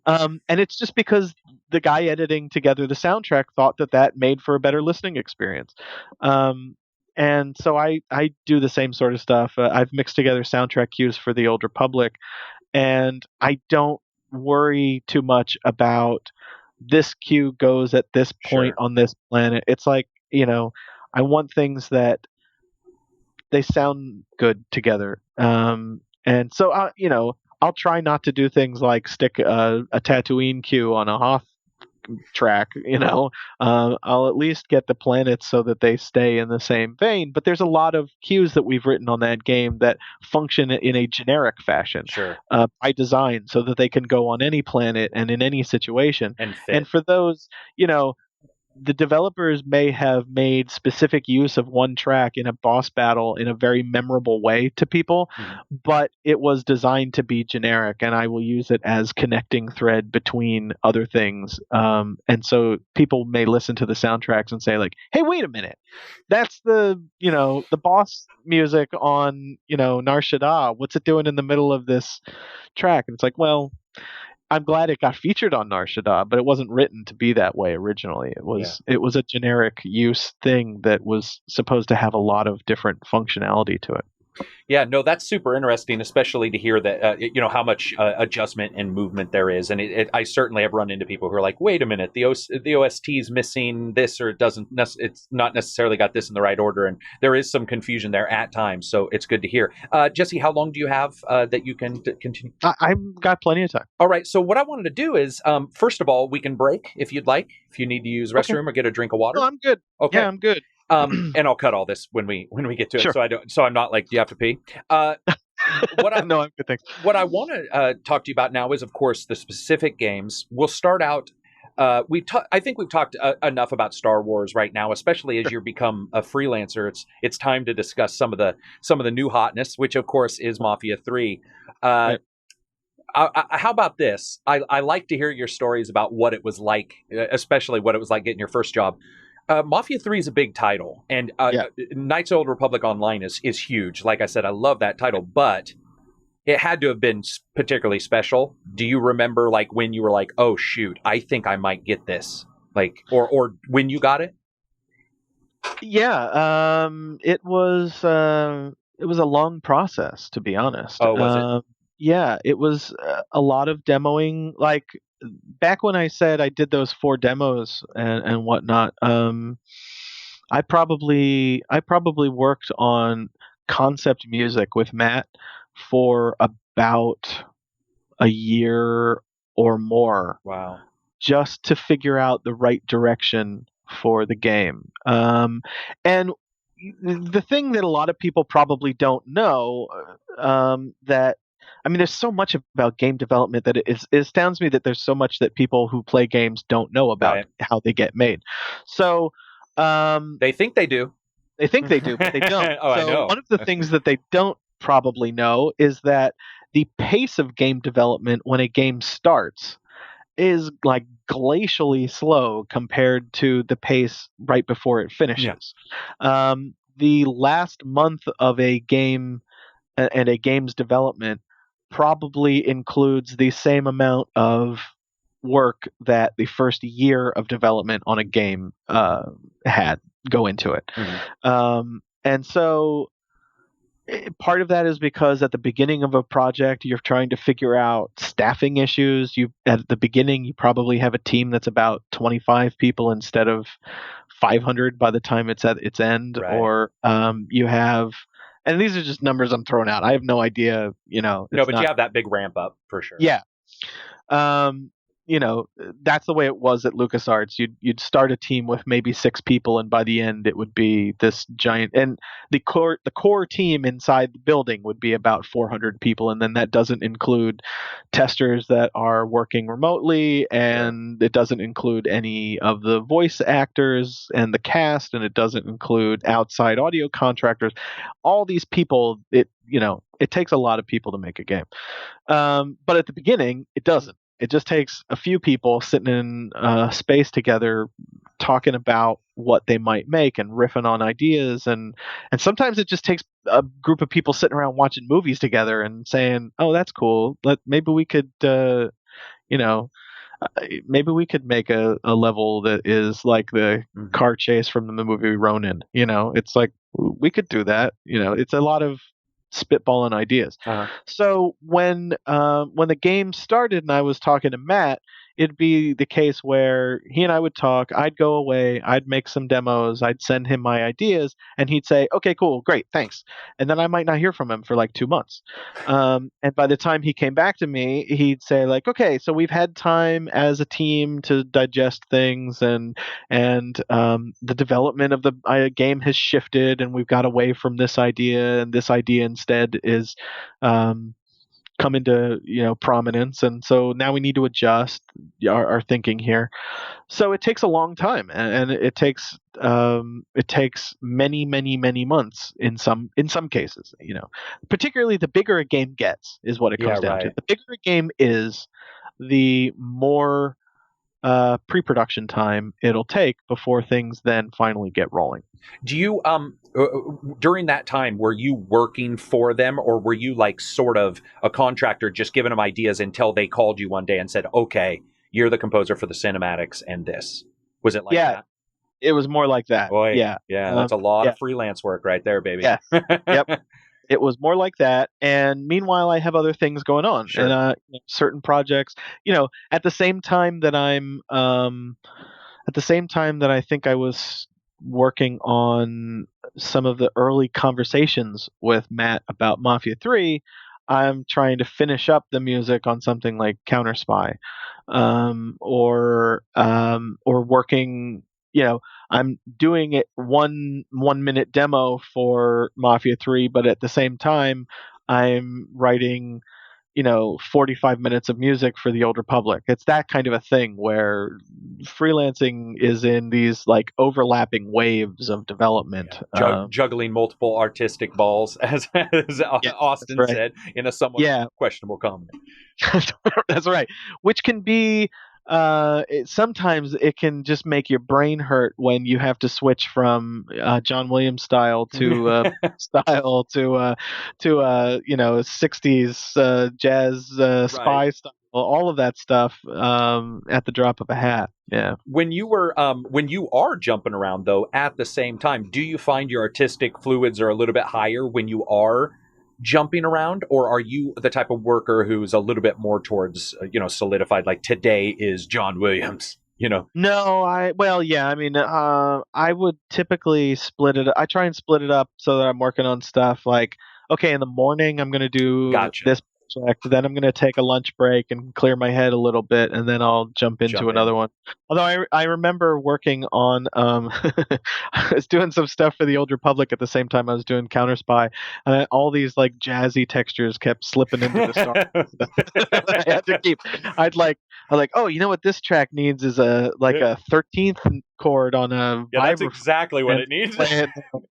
And it's just because the guy editing together the soundtrack thought that made for a better listening experience. And so I do the same sort of stuff. I've mixed together soundtrack cues for the Old Republic, and I don't worry too much about this cue goes at this point on this planet. It's like, I want things that they sound good together. And so, I'll try not to do things like stick a Tatooine cue on a Hoth track. I'll at least get the planets so that they stay in the same vein, but there's a lot of cues that we've written on that game that function in a generic fashion by design, so that they can go on any planet and in any situation, and for those, the developers may have made specific use of one track in a boss battle in a very memorable way to people, but it was designed to be generic, and I will use it as connecting thread between other things. And so people may listen to the soundtracks and say like, hey, wait a minute, that's the boss music on, Nar Shaddaa. What's it doing in the middle of this track? And it's like, well, I'm glad it got featured on Nar Shaddaa, but it wasn't written to be that way originally. It was a generic use thing that was supposed to have a lot of different functionality to it. Yeah, no, that's super interesting, especially to hear that, how much adjustment and movement there is. And I certainly have run into people who are like, wait a minute, the OST is missing this, or it's not necessarily got this in the right order. And there is some confusion there at times. So it's good to hear. Jesse, how long do you have that you can continue? I've got plenty of time. All right. So what I wanted to do is, first of all, we can break if you'd like, if you need to use restroom or get a drink of water. No, I'm good. Okay. Yeah, I'm good. And I'll cut all this when we get to it, so I'm not like, do you have to pee? No, I'm good, thanks. What I want to talk to you about now is, of course, the specific games. We'll start out. I think we've talked enough about Star Wars right now, especially as you become a freelancer. It's time to discuss some of the new hotness, which of course is Mafia 3. How about this? I like to hear your stories about what it was like, especially what it was like getting your first job. Mafia 3 is a big title, and Knights of the Old Republic Online is huge. Like I said, I love that title, but it had to have been particularly special. Do you remember like when you were like, oh shoot, I think I might get this? Like, or when you got it? Yeah, it was a long process, to be honest. Oh, was it? Yeah, it was a lot of demoing. Like, back when I said I did those 4 demos and whatnot, I probably worked on concept music with Matt for about a year or more, Wow. just to figure out the right direction for the game. And the thing that a lot of people probably don't know, that I mean, there's so much about game development that it astounds me that there's so much that people who play games don't know about Right. how they get made. So They think they do. they think they do, but they don't. Oh, I So know. one of the things that they don't probably know is that the pace of game development when a game starts is like glacially slow compared to the pace right before it finishes. The last month of a game and a game's development probably includes the same amount of work that the first year of development on a game had go into it. And so part of that is because at the beginning of a project you're trying to figure out staffing issues. You at the beginning you probably have a team that's about 25 people instead of 500 by the time it's at its end. Right. Or you have, and these are just numbers I'm throwing out, I have no idea, No, but you have that big ramp up for sure. Yeah. That's the way it was at LucasArts. You'd start a team with maybe 6 people, and by the end it would be this giant. And the core team inside the building would be about 400 people, and then that doesn't include testers that are working remotely, and it doesn't include any of the voice actors and the cast, and it doesn't include outside audio contractors. All these people, it takes a lot of people to make a game. But at the beginning, it doesn't. It just takes a few people sitting in space together, talking about what they might make and riffing on ideas, and sometimes it just takes a group of people sitting around watching movies together and saying, "Oh, that's cool. Maybe we could, maybe we could make a level that is like the car chase from the movie Ronin." It's like we could do that. It's a lot of spitballing ideas. So when the game started and I was talking to Matt, it'd be the case where he and I would talk. I'd go away. I'd make some demos. I'd send him my ideas, and he'd say, "Okay, cool, great, thanks." And then I might not hear from him for like 2 months. And by the time he came back to me, he'd say like, "Okay, so we've had time as a team to digest things, and the development of the game has shifted, and we've got away from this idea, and this idea instead is come into prominence, and so now we need to adjust our thinking here." So it takes a long time, and it takes many months in some cases. Particularly the bigger a game gets is what it comes down to. The bigger a game is, the more pre-production time it'll take before things then finally get rolling. Do you during that time, were you working for them, or were you like sort of a contractor just giving them ideas until they called you one day and said, "Okay, you're the composer for the cinematics and this"? Was it like that? It was more like that. Boy, yeah, that's a lot of freelance work right there, baby. Yeah. Yep. It was more like that, and meanwhile, I have other things going on, and certain projects. At the same time that I think I was working on some of the early conversations with Matt about Mafia 3, I'm trying to finish up the music on something like Counter Spy, or working. I'm doing it one minute demo for Mafia 3, but at the same time, I'm writing 45 minutes of music for the Old Republic. It's that kind of a thing where freelancing is in these like overlapping waves of development. Juggling multiple artistic balls, as Austin said, in a somewhat questionable comedy. That's right. Which can be sometimes it can just make your brain hurt when you have to switch from John Williams style to style to 60s jazz spy style, all of that stuff at the drop of a hat. Yeah. When you are jumping around, though, at the same time, do you find your artistic fluids are a little bit higher when you are jumping around, or are you the type of worker who's a little bit more towards solidified, like today is John Williams? No, yeah, I mean, I would typically split it. I try and split it up so that I'm working on stuff like, okay, in the morning I'm going to do Gotcha. this project, then I'm going to take a lunch break and clear my head a little bit, and then I'll jump into another one. Although I remember working on, I was doing some stuff for the Old Republic at the same time I was doing Counter Spy, and all these like jazzy textures kept slipping into the Star. I had to keep. I was like, oh, you know what this track needs is a 13th chord on a that's exactly what it needs.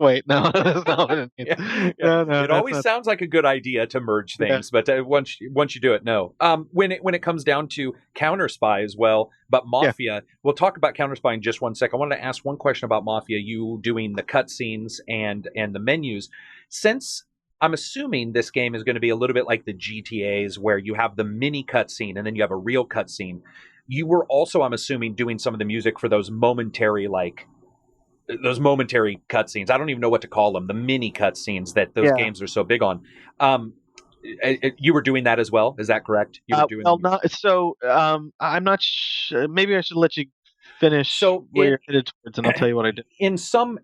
Wait, no, that's not what it needs. It always sounds like a good idea to merge things, but once you do it, no. When it comes down to Counter Spy as well, but Mafia, we'll talk about Counter Spy in just one sec. I wanted to ask one question about Mafia. You doing the cutscenes and the menus, since I'm assuming this game is going to be a little bit like the GTAs where you have the mini cutscene and then you have a real cutscene. You were also, I'm assuming, doing some of the music for those momentary cutscenes. I don't even know what to call them. The mini cutscenes that those games are so big on. You were doing that as well. Is that correct? You were doing I'm not sure. Maybe I should let you finish where you're headed towards, and I'll tell you what I did. In some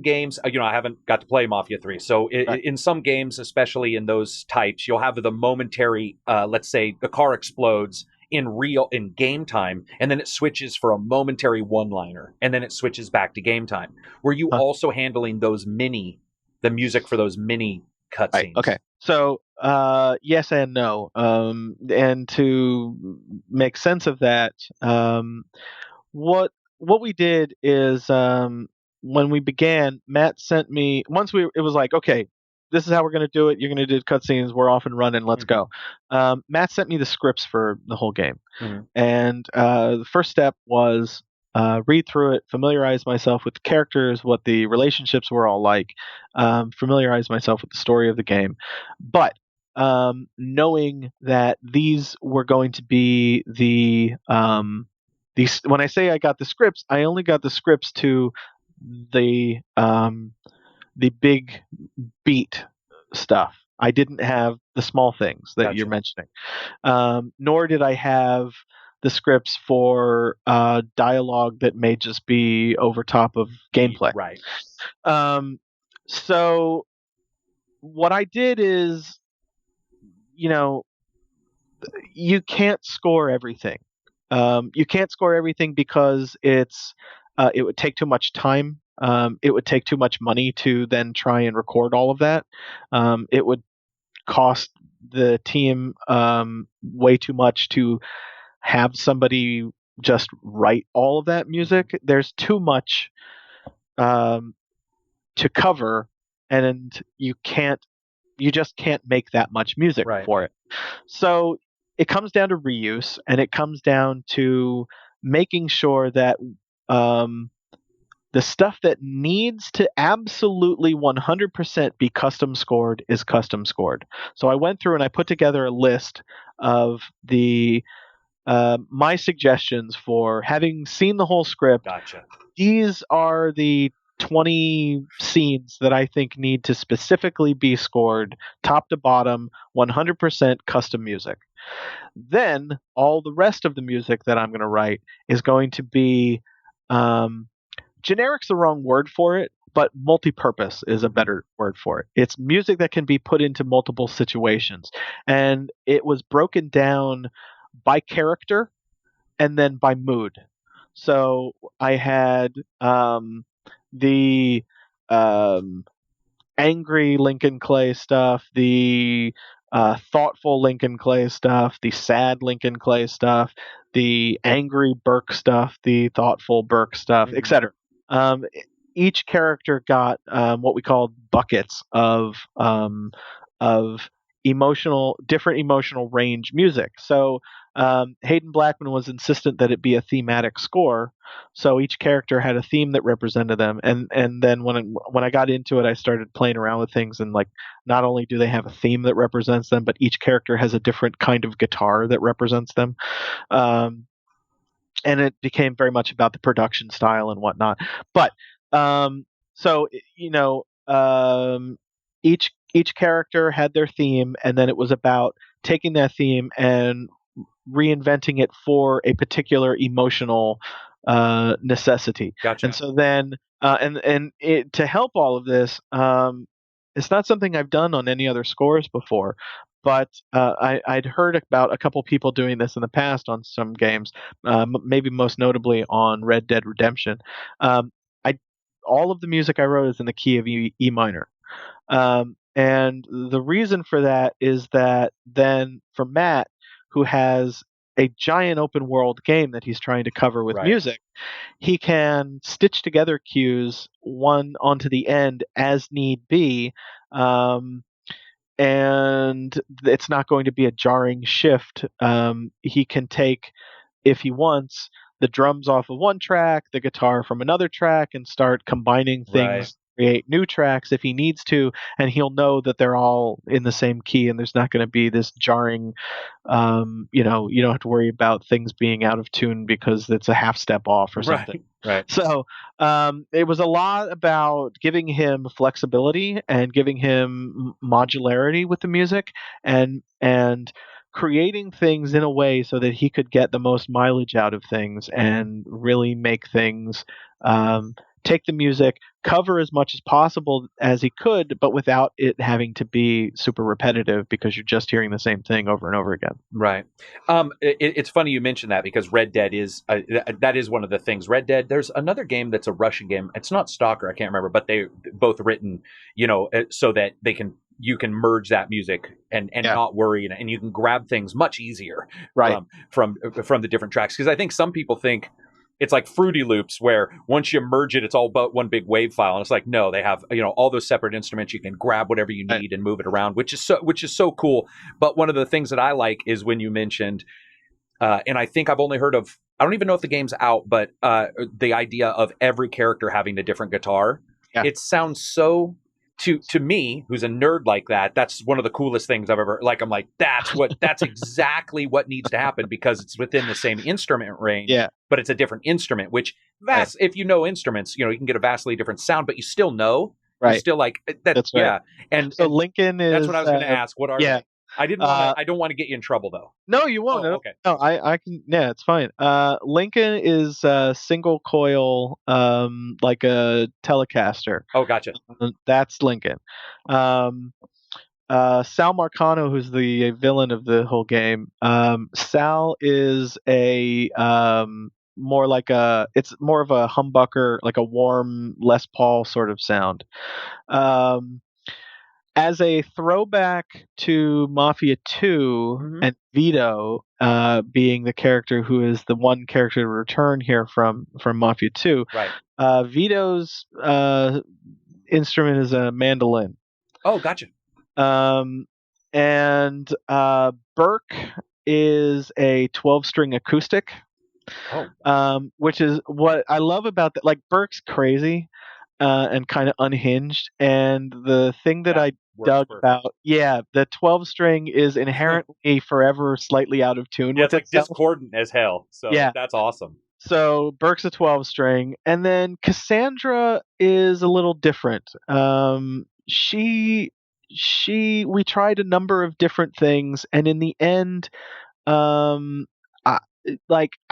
games, I haven't got to play Mafia 3. So in some games, especially in those types, you'll have the momentary, let's say the car explodes in game time, and then it switches for a momentary one-liner, and then it switches back to game time. Were you also handling the music for those mini cutscenes? Right, okay. So yes and no. And to make sense of that, what we did is when we began, Matt sent me it was like, okay, this is how we're going to do it. You're going to do cutscenes. We're off and running. Let's go. Matt sent me the scripts for the whole game, and the first step was read through it, familiarize myself with the characters, what the relationships were all like, familiarize myself with the story of the game, but knowing that these were going to be when I say I got the scripts, I only got the scripts to the big beat stuff. I didn't have the small things that you're mentioning, nor did I have the scripts for dialogue that may just be over top of gameplay. Right. So what I did is, you can't score everything. You can't score everything because it would take too much time. It would take too much money to then try and record all of that. It would cost the team way too much to have somebody just write all of that music. There's too much to cover, and you just can't make that much music for it. So it comes down to reuse, and it comes down to making sure that the stuff that needs to absolutely 100% be custom scored is custom scored. So I went through and I put together a list of my suggestions for having seen the whole script. Gotcha. These are the 20 scenes that I think need to specifically be scored, top to bottom, 100% custom music. Then all the rest of the music that I'm going to write is going to be generic's the wrong word for it, but multi-purpose is a better word for it. It's music that can be put into multiple situations. And it was broken down by character and then by mood. So I had the angry Lincoln Clay stuff, the thoughtful Lincoln Clay stuff, the sad Lincoln Clay stuff, the angry Burke stuff, the thoughtful Burke stuff, etc. Each character got what we called buckets of different emotional range music. So Hayden Blackman was insistent that it be a thematic score. So each character had a theme that represented them, and then when I got into it, I started playing around with things, and like not only do they have a theme that represents them, but each character has a different kind of guitar that represents them. And it became very much about the production style and whatnot. But so each each character had their theme, and then it was about taking that theme and reinventing it for a particular emotional necessity. Gotcha. And so then, to help all of this, it's not something I've done on any other scores before, but I'd heard about a couple people doing this in the past on some games, maybe most notably on Red Dead Redemption. I all of the music I wrote is in the key of E minor. And the reason for that is that then for Matt, who has a giant open world game that he's trying to cover with Right. music, he can stitch together cues one onto the end as need be. And it's not going to be a jarring shift. He can take, if he wants, the drums off of one track, the guitar from another track, and start combining things, Right. create new tracks if he needs to, and he'll know that they're all in the same key, and there's not going to be this jarring, you don't have to worry about things being out of tune because it's a half step off or something. Right. So it was a lot about giving him flexibility and giving him modularity with the music, and creating things in a way so that he could get the most mileage out of things and really make things, take the music, cover as much as possible as he could, but without it having to be super repetitive because you're just hearing the same thing over and over again. Right. It's funny you mentioned that because Red Dead is that is one of the things. Red Dead. There's another game that's a Russian game. It's not Stalker. I can't remember, but they both written, so that you can merge that music and not worry, and you can grab things much easier from the different tracks. Because I think some people think it's like Fruity Loops, where once you merge it, it's all but one big wave file. And it's like, no, they have, all those separate instruments. You can grab whatever you need and move it around, which is so cool. But one of the things that I like is when you mentioned, and I think I've only heard of, I don't even know if the game's out, but the idea of every character having a different guitar. Yeah. It sounds so, to me, who's a nerd like that, that's one of the coolest things I've ever, I'm like, that's exactly what needs to happen, because it's within the same instrument range, but it's a different instrument, which if you know instruments, you can get a vastly different sound, but you still know, you're still like, that's right. Yeah. And so Lincoln is, that's what I was going to ask. What are they? I don't want to get you in trouble though. No, you won't. Oh, okay. No, I can. Yeah, it's fine. Lincoln is single coil, like a Telecaster. Oh, gotcha. That's Lincoln. Sal Marcano, who's the villain of the whole game. Sal is a more like it's more of a humbucker, like a warm Les Paul sort of sound. As a throwback to Mafia 2 and Vito being the character who is the one character to return here from Mafia 2, Vito's instrument is a mandolin. Oh, gotcha. And Burke is a 12-string acoustic, which is what I love about that. Like, Burke's crazy and kind of unhinged, and the thing that I dug about, the 12-string is inherently forever slightly out of tune. Yeah, it's like discordant as hell. So that's awesome. So Burke's a 12-string, and then Cassandra is a little different. We tried a number of different things, and in the end, I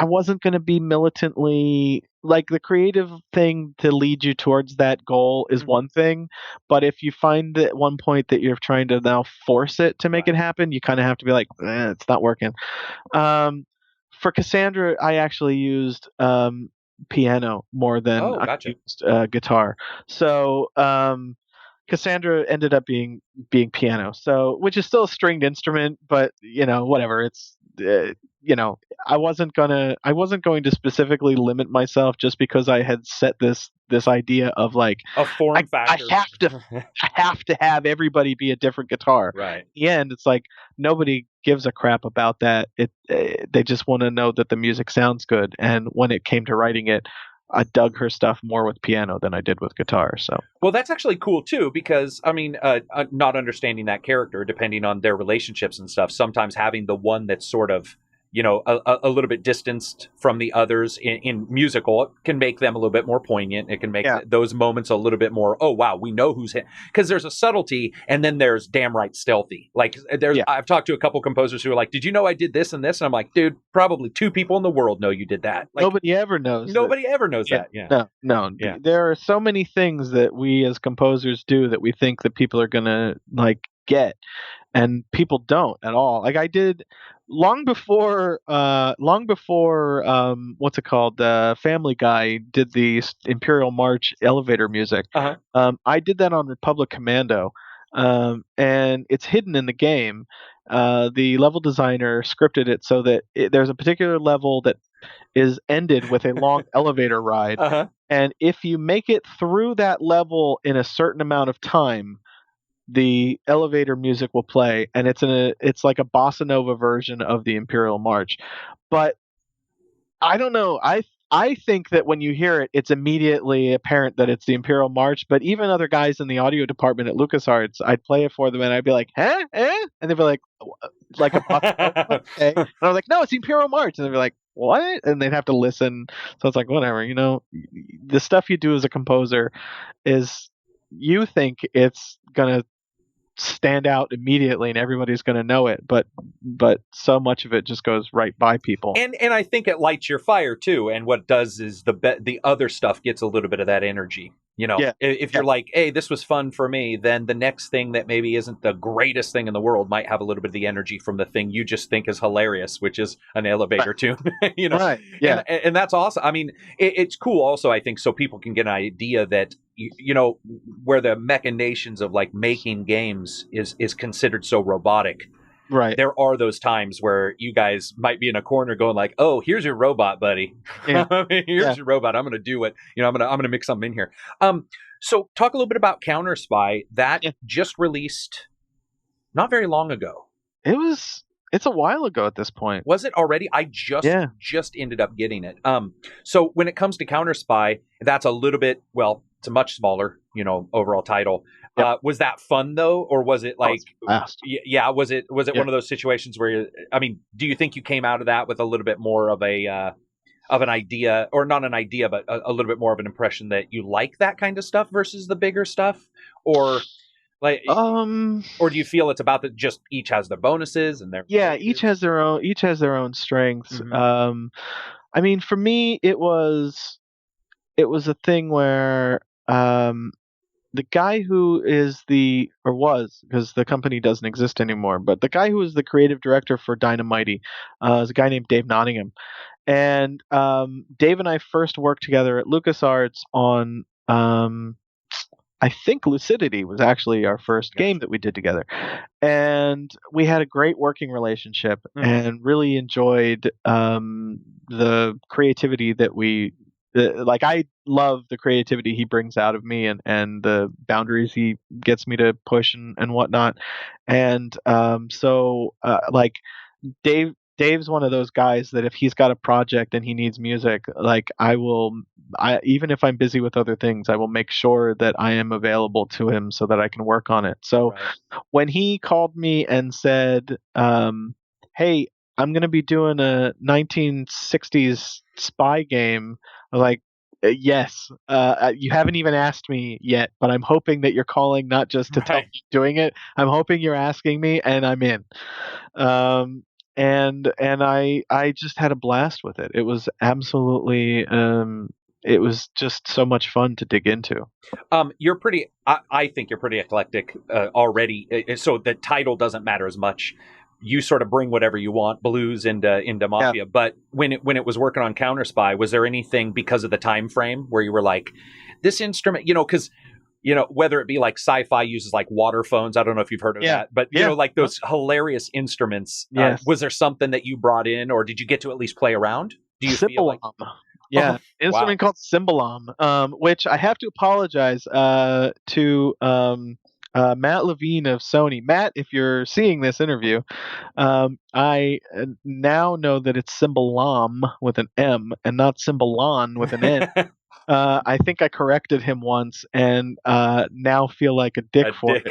wasn't going to be militantly, the creative thing to lead you towards that goal is one thing, but if you find at one point that you're trying to now force it to make it happen, you kind of have to be like, it's not working. For Cassandra, I actually used piano more than I used guitar. So Cassandra ended up being piano, so which is still a stringed instrument, but whatever. It's I wasn't going to specifically limit myself just because I had set this idea of like a form factor. I have to have everybody be a different guitar. Right. In the end, it's like nobody gives a crap about that. They just want to know that the music sounds good. And when it came to writing it, I dug her stuff more with piano than I did with guitar. So, well, that's actually cool too, because I mean, not understanding that character, depending on their relationships and stuff, sometimes having the one that's sort of, a little bit distanced from the others in musical. It can make them a little bit more poignant. It can make those moments a little bit more, oh wow, we know who's hit, because there's a subtlety and then there's damn right stealthy. Like I've talked to a couple composers who are like, did you know I did this and this? And I'm like, dude, probably 2 people in the world know you did that. Like, nobody ever knows. Nobody ever knows that. Yeah. No. Yeah. There are so many things that we as composers do that we think that people are gonna like get, and people don't at all. Like I did long before what's it called, Family Guy did the Imperial March elevator music. I did that on Republic Commando, and it's hidden in the game. The level designer scripted it so that there's a particular level that is ended with a long elevator ride, and if you make it through that level in a certain amount of time, the elevator music will play, and it's like a bossa nova version of the Imperial March. But I don't know. I think that when you hear it, it's immediately apparent that it's the Imperial March. But even other guys in the audio department at LucasArts, I'd play it for them, and I'd be like, "Huh? Eh?" And they'd be like a bossa nova? Okay. And I was like, "No, it's the Imperial March." And they'd be like, "What?" And they'd have to listen. So it's like, whatever. The stuff you do as a composer is, you think it's gonna stand out immediately and everybody's going to know it, but so much of it just goes right by people, and I think it lights your fire too. And what it does is the other stuff gets a little bit of that energy. If you're like, hey, this was fun for me, then the next thing that maybe isn't the greatest thing in the world might have a little bit of the energy from the thing you just think is hilarious, which is an elevator tune. Right? Yeah, and that's awesome. I mean, it's cool also, I think, so people can get an idea that where the machinations of like making games is considered so robotic. Right. There are those times where you guys might be in a corner going like, "Oh, here's your robot, buddy. Yeah. Here's your robot. I'm going to do it. I'm going to mix something in here." So talk a little bit about Counter Spy that just released not very long ago. It's a while ago at this point. Was it already? I just ended up getting it. So when it comes to Counter Spy, that's a little bit, well, it's a much smaller, overall title. Yep. Was that fun though, or was it like? Was it one of those situations where do you think you came out of that with a little bit more of an idea, or not an idea, but a little bit more of an impression that you like that kind of stuff versus the bigger stuff, or like, or do you feel it's about that just each has their bonuses and their each has their own strengths. Mm-hmm. For me, it was a thing where the guy who is was, because the company doesn't exist anymore, but the guy who was the creative director for Dynamite is a guy named Dave Nottingham. And Dave and I first worked together at LucasArts on, I think Lucidity was actually our first game that we did together. And we had a great working relationship and really enjoyed the creativity that I love the creativity he brings out of me and the boundaries he gets me to push and whatnot. And Dave's one of those guys that if he's got a project and he needs music, like even if I'm busy with other things, I will make sure that I am available to him so that I can work on it. So when he called me and said, "Hey, I'm going to be doing a 1960s spy game," I was like, "Yes, you haven't even asked me yet, but I'm hoping that you're calling not just to tell me you're doing it. I'm hoping you're asking me, and I'm in." And I just had a blast with it. It was absolutely, it was just so much fun to dig into. You're pretty, I think you're pretty eclectic already. So the title doesn't matter as much. You sort of bring whatever you want, blues into Mafia. Yeah. But when it was working on Counter Spy, was there anything because of the time frame where you were like, this instrument, because whether it be like sci-fi uses like water phones, I don't know if you've heard of that, but like those hilarious instruments. Yes. Was there something that you brought in, or did you get to at least play around? Do you feel like? Yeah, instrument called Cymbalom, which I have to apologize to Matt Levine of Sony. Matt, if you're seeing this interview, I now know that it's Cymbalom with an M and not Cymbalon with an N. I think I corrected him once and now feel like a dick for it.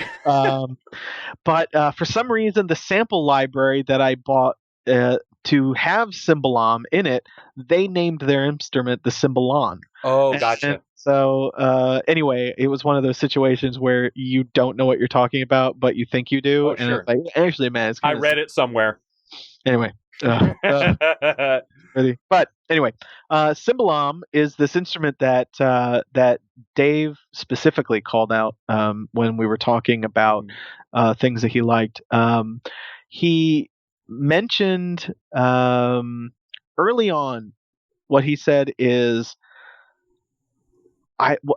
But for some reason, the sample library that I bought to have cymbalom in it, they named their instrument the cymbalon. Oh, gotcha. And so anyway, it was one of those situations where you don't know what you're talking about, but you think you do. Oh, and sure. it's like, actually, man, it's I kind of read it somewhere. anyway. But anyway, cymbalom is this instrument that Dave specifically called out when we were talking about things that he liked. He mentioned early on, what he said is,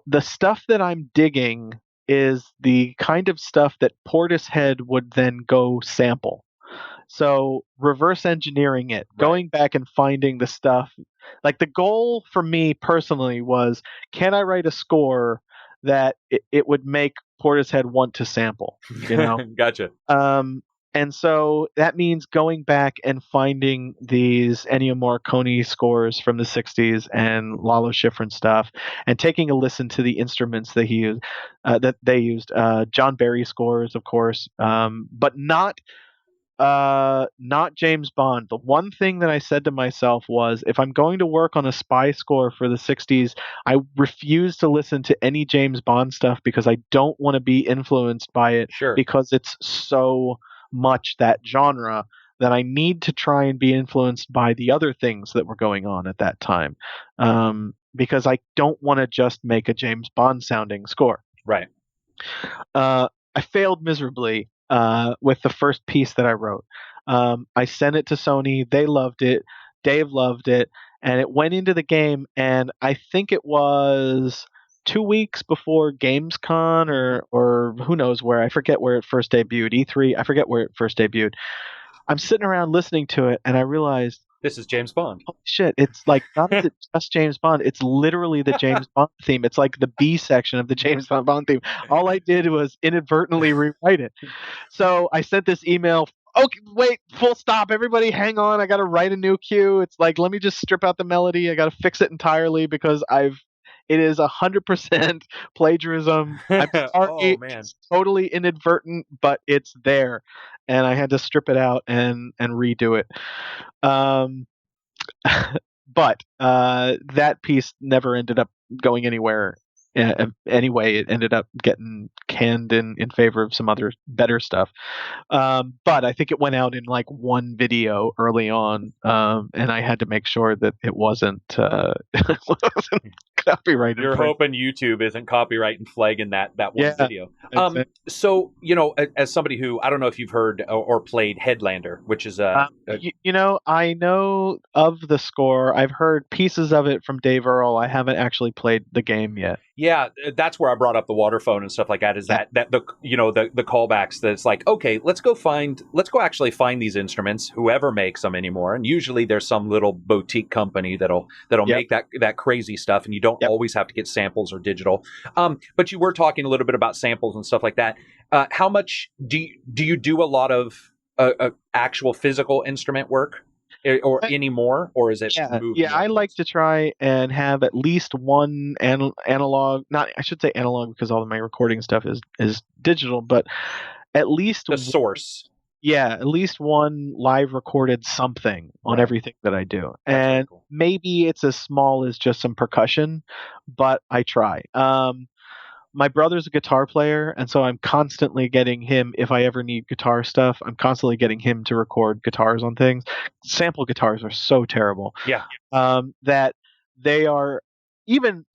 the stuff that I'm digging is the kind of stuff that Portishead would then go sample. So reverse engineering it, going back and finding the stuff. Like, the goal for me personally was, can I write a score that it would make Portishead want to sample? You know, Gotcha. And so that means going back and finding these Ennio Morricone scores from the 60s and Lalo Schifrin stuff, and taking a listen to the instruments that he used, that they used. John Barry scores, of course, but not James Bond. The one thing that I said to myself was, if I'm going to work on a spy score for the 60s, I refuse to listen to any James Bond stuff, because I don't want to be influenced by it, because it's so much that genre that I need to try and be influenced by the other things that were going on at that time, because I don't want to just make a James Bond sounding score. Right. I failed miserably with the first piece that I wrote. I sent it to Sony. They loved it. Dave loved it. And it went into the game. And I think it was 2 weeks before Gamescom, or who knows where. I forget where it first debuted. E3. I forget where it first debuted. I'm sitting around listening to it, and I realized, this is James Bond. Holy shit, it's like, not is it just James Bond, it's literally the James Bond theme. It's like the B section of the James Bond theme. All I did was inadvertently rewrite it. So I sent this email. Okay, wait, full stop. Everybody hang on. I got to write a new cue. It's like, let me just strip out the melody. I got to fix it entirely, because it is 100% plagiarism. I'm sorry. Oh, man. It's totally inadvertent, but it's there. And I had to strip it out and redo it. But that piece never ended up going anywhere. Anyway, it ended up getting canned in favor of some other better stuff. But I think it went out in like one video early on, and I had to make sure that it wasn't copyrighted. You're hoping YouTube isn't copyrighting flagging that one video. So, as somebody who, I don't know if you've heard or played Headlander, which is I know of the score. I've heard pieces of it from Dave Earl. I haven't actually played the game yet. Yeah, that's where I brought up the waterphone and stuff like that. Is that the callbacks? That's like, okay, let's go actually find these instruments, whoever makes them anymore. And usually there's some little boutique company that'll make that crazy stuff, and you don't always have to get samples or digital. But you were talking a little bit about samples and stuff like that. How much do you do a lot of actual physical instrument work? Or anymore, or is it? I like to try and have at least one analog. I should say analog, because all of my recording stuff is digital, but at least the source. Yeah, at least one live recorded something on everything that I do. And cool. Maybe it's as small as just some percussion, but I try. My brother's a guitar player, and so I'm constantly getting him, if I ever need guitar stuff, I'm constantly getting him to record guitars on things. Sample guitars are so terrible. Yeah. That they are even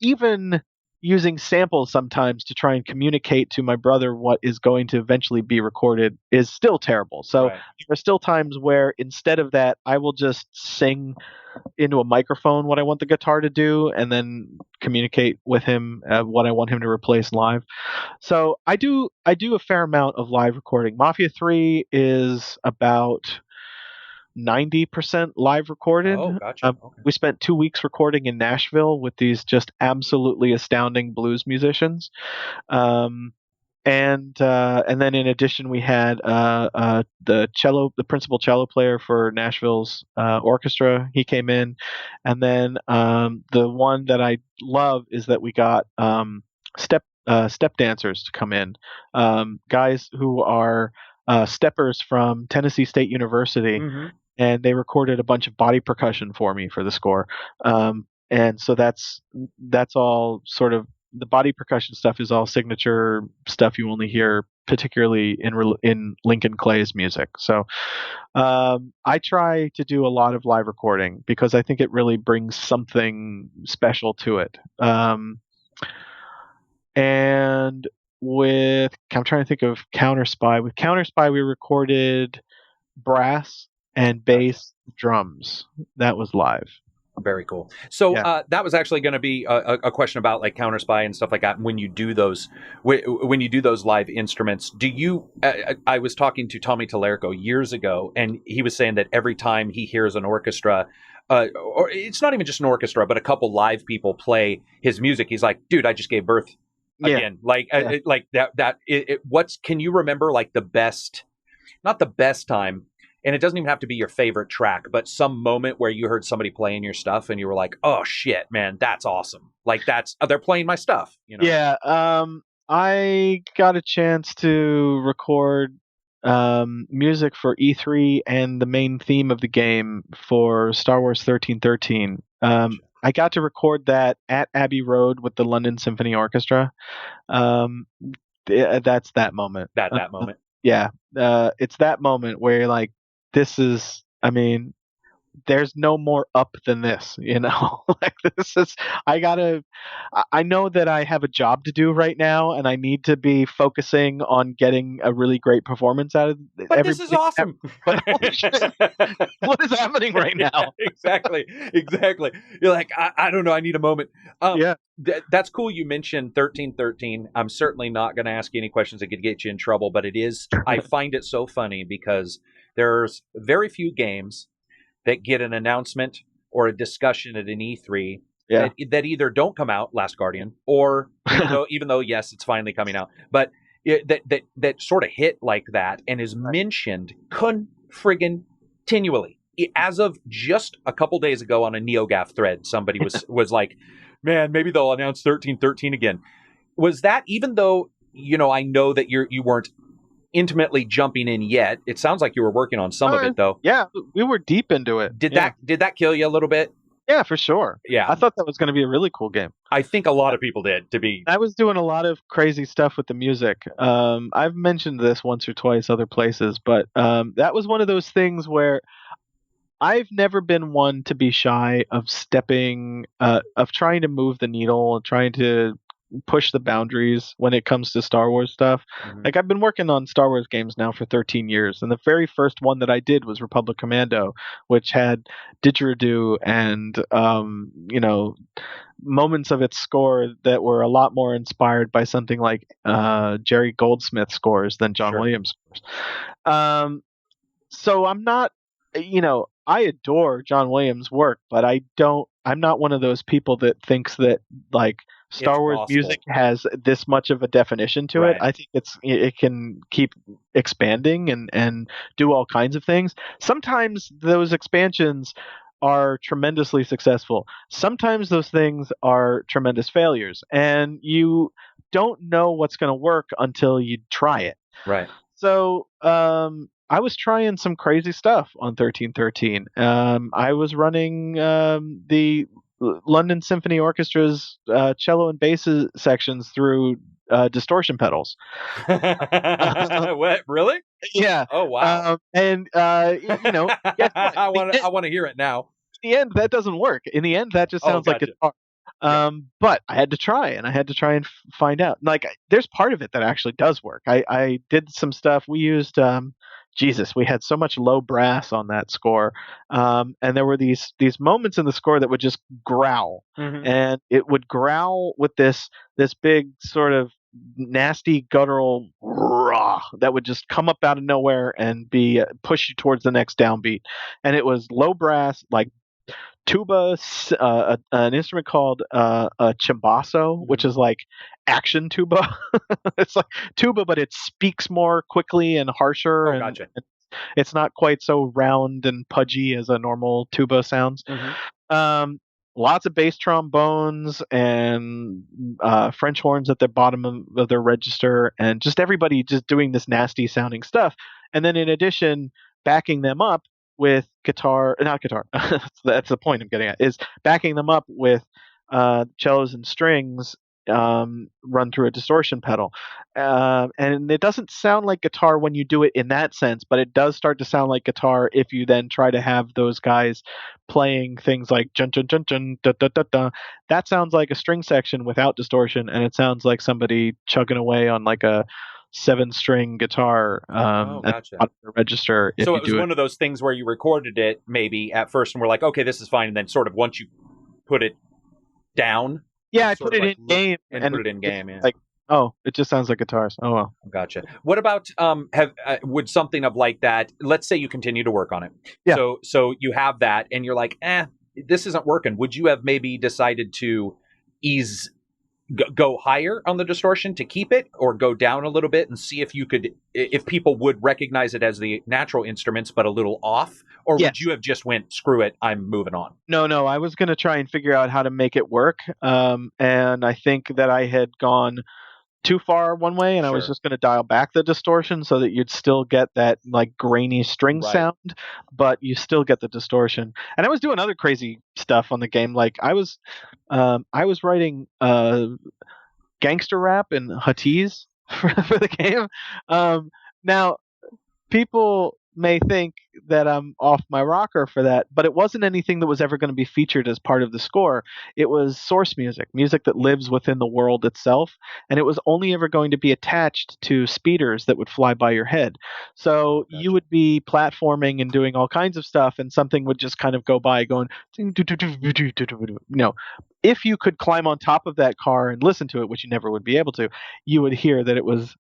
using samples sometimes to try and communicate to my brother what is going to eventually be recorded is still terrible. So there are still times where, instead of that, I will just sing into a microphone what I want the guitar to do, and then communicate with him what I want him to replace live. So I do a fair amount of live recording. Mafia 3 is about 90% live recorded. Oh, gotcha. Okay. We spent 2 weeks recording in Nashville with these just absolutely astounding blues musicians. And then in addition, we had the principal cello player for Nashville's orchestra. He came in, and then the one that I love is that we got step dancers to come in, guys who are steppers from Tennessee State University. Mm-hmm. and they recorded a bunch of body percussion for me for the score. And so that's all sort of the body percussion stuff is all signature stuff you only hear particularly in Lincoln Clay's music. So I try to do a lot of live recording because I think it really brings something special to it. And I'm trying to think of Counterspy. With Counterspy, we recorded brass and bass drums. That was live. Very cool. So that was actually going to be a question about like Counterspy and stuff like that. When you do those, when you do those live instruments, do you? I was talking to Tommy Tallarico years ago, and he was saying that every time he hears an orchestra, or it's not even just an orchestra, but a couple live people play his music, he's like, "Dude, I just gave birth again." Like that. What's can you remember like the best? Not the best time. And it doesn't even have to be your favorite track, but some moment where you heard somebody playing your stuff and you were like, "Oh shit, man, that's awesome!" Like they're playing my stuff, you know? Yeah. I got a chance to record music for E3 and the main theme of the game for Star Wars 1313. I got to record that at Abbey Road with the London Symphony Orchestra. That's that moment. That moment. Yeah. It's that moment where you're like, this is, I mean, there's no more up than this, you know? Like this is, I know that I have a job to do right now and I need to be focusing on getting a really great performance out of But this is awesome. But holy shit, what is happening right now? Exactly. You're like, I don't know. I need a moment. That's cool. You mentioned 1313. I'm certainly not going to ask you any questions that could get you in trouble, but I find it so funny because there's very few games that get an announcement or a discussion at an E3 that either don't come out, Last Guardian, or even though yes, it's finally coming out, but that sort of hit like that and is mentioned continually. As of just a couple days ago on a NeoGAF thread, somebody was like, "Man, maybe they'll announce 1313 again." Was that, even though I know that you weren't intimately jumping in yet, it sounds like you were working on some of it though. Yeah, we were deep into it. Did that kill you a little bit? Yeah, for sure. Yeah, I thought that was going to be a really cool game. I think a lot of people did. I was doing a lot of crazy stuff with the music. I've mentioned this once or twice other places, but that was one of those things where I've never been one to be shy of of trying to move the needle and trying to push the boundaries when it comes to Star Wars stuff. Mm-hmm. Like I've been working on Star Wars games now for 13 years, and the very first one that I did was Republic Commando, which had didgeridoo and moments of its score that were a lot more inspired by something like Jerry Goldsmith scores than John Williams scores. So I'm not, I adore John Williams' work, but I'm not one of those people that thinks that like Star Wars music has this much of a definition to it. I think it can keep expanding and do all kinds of things. Sometimes those expansions are tremendously successful. Sometimes those things are tremendous failures, and you don't know what's going to work until you try it. Right. So, I was trying some crazy stuff on 1313. I was running the London Symphony Orchestra's cello and bass sections through distortion pedals. What? Really? Yeah. Oh wow. And I want to hear it now. In the end, that doesn't work. In the end, that just sounds like guitar. But I had to try, and I had to try and find out. Like, there's part of it that actually does work. I did some stuff. We used we had so much low brass on that score, and there were these moments in the score that would just growl, and it would growl with this big sort of nasty guttural rah that would just come up out of nowhere and be push you towards the next downbeat, and it was low brass like tuba, an instrument called a chimbasso, which is like action tuba. It's like tuba, but it speaks more quickly and harsher. Oh, gotcha. And it's not quite so round and pudgy as a normal tuba sounds. Lots of bass trombones and French horns at the bottom of their register, and just everybody just doing this nasty sounding stuff. And then in addition, backing them up with not guitar. That's the point I'm getting at. Is backing them up with cellos and strings run through a distortion pedal, and it doesn't sound like guitar when you do it in that sense, but it does start to sound like guitar if you then try to have those guys playing things like jun jun jun jun da da da da. That sounds like a string section without distortion, and it sounds like somebody chugging away on like a 7-string guitar gotcha. at the register. If So you it was do one of those things where you recorded it maybe at first and we're like, okay, this is fine, and then sort of once you put it down, yeah, I sort put of it like in game and put it in game. Yeah. like, oh, it just sounds like guitars. Oh well. Gotcha. What about would something of like that? Let's say you continue to work on it. Yeah. So you have that, and you're like, this isn't working. Would you have maybe decided to go higher on the distortion to keep it, or go down a little bit and see if people would recognize it as the natural instruments but a little off, or would you have just went, screw it, I'm moving on? No, I was going to try and figure out how to make it work, and I think that I had gone too far one way, and I was just going to dial back the distortion so that you'd still get that like grainy string sound, but you still get the distortion. And I was doing other crazy stuff on the game, like I was writing gangster rap in Huttese for the game. Now, people may think that I'm off my rocker for that, but it wasn't anything that was ever going to be featured as part of the score. It was source music that lives within the world itself, and it was only ever going to be attached to speeders that would fly by your head. So you would be platforming and doing all kinds of stuff, and something would just kind of go by going, if you could climb on top of that car and listen to it, which you never would be able to, you would hear that it was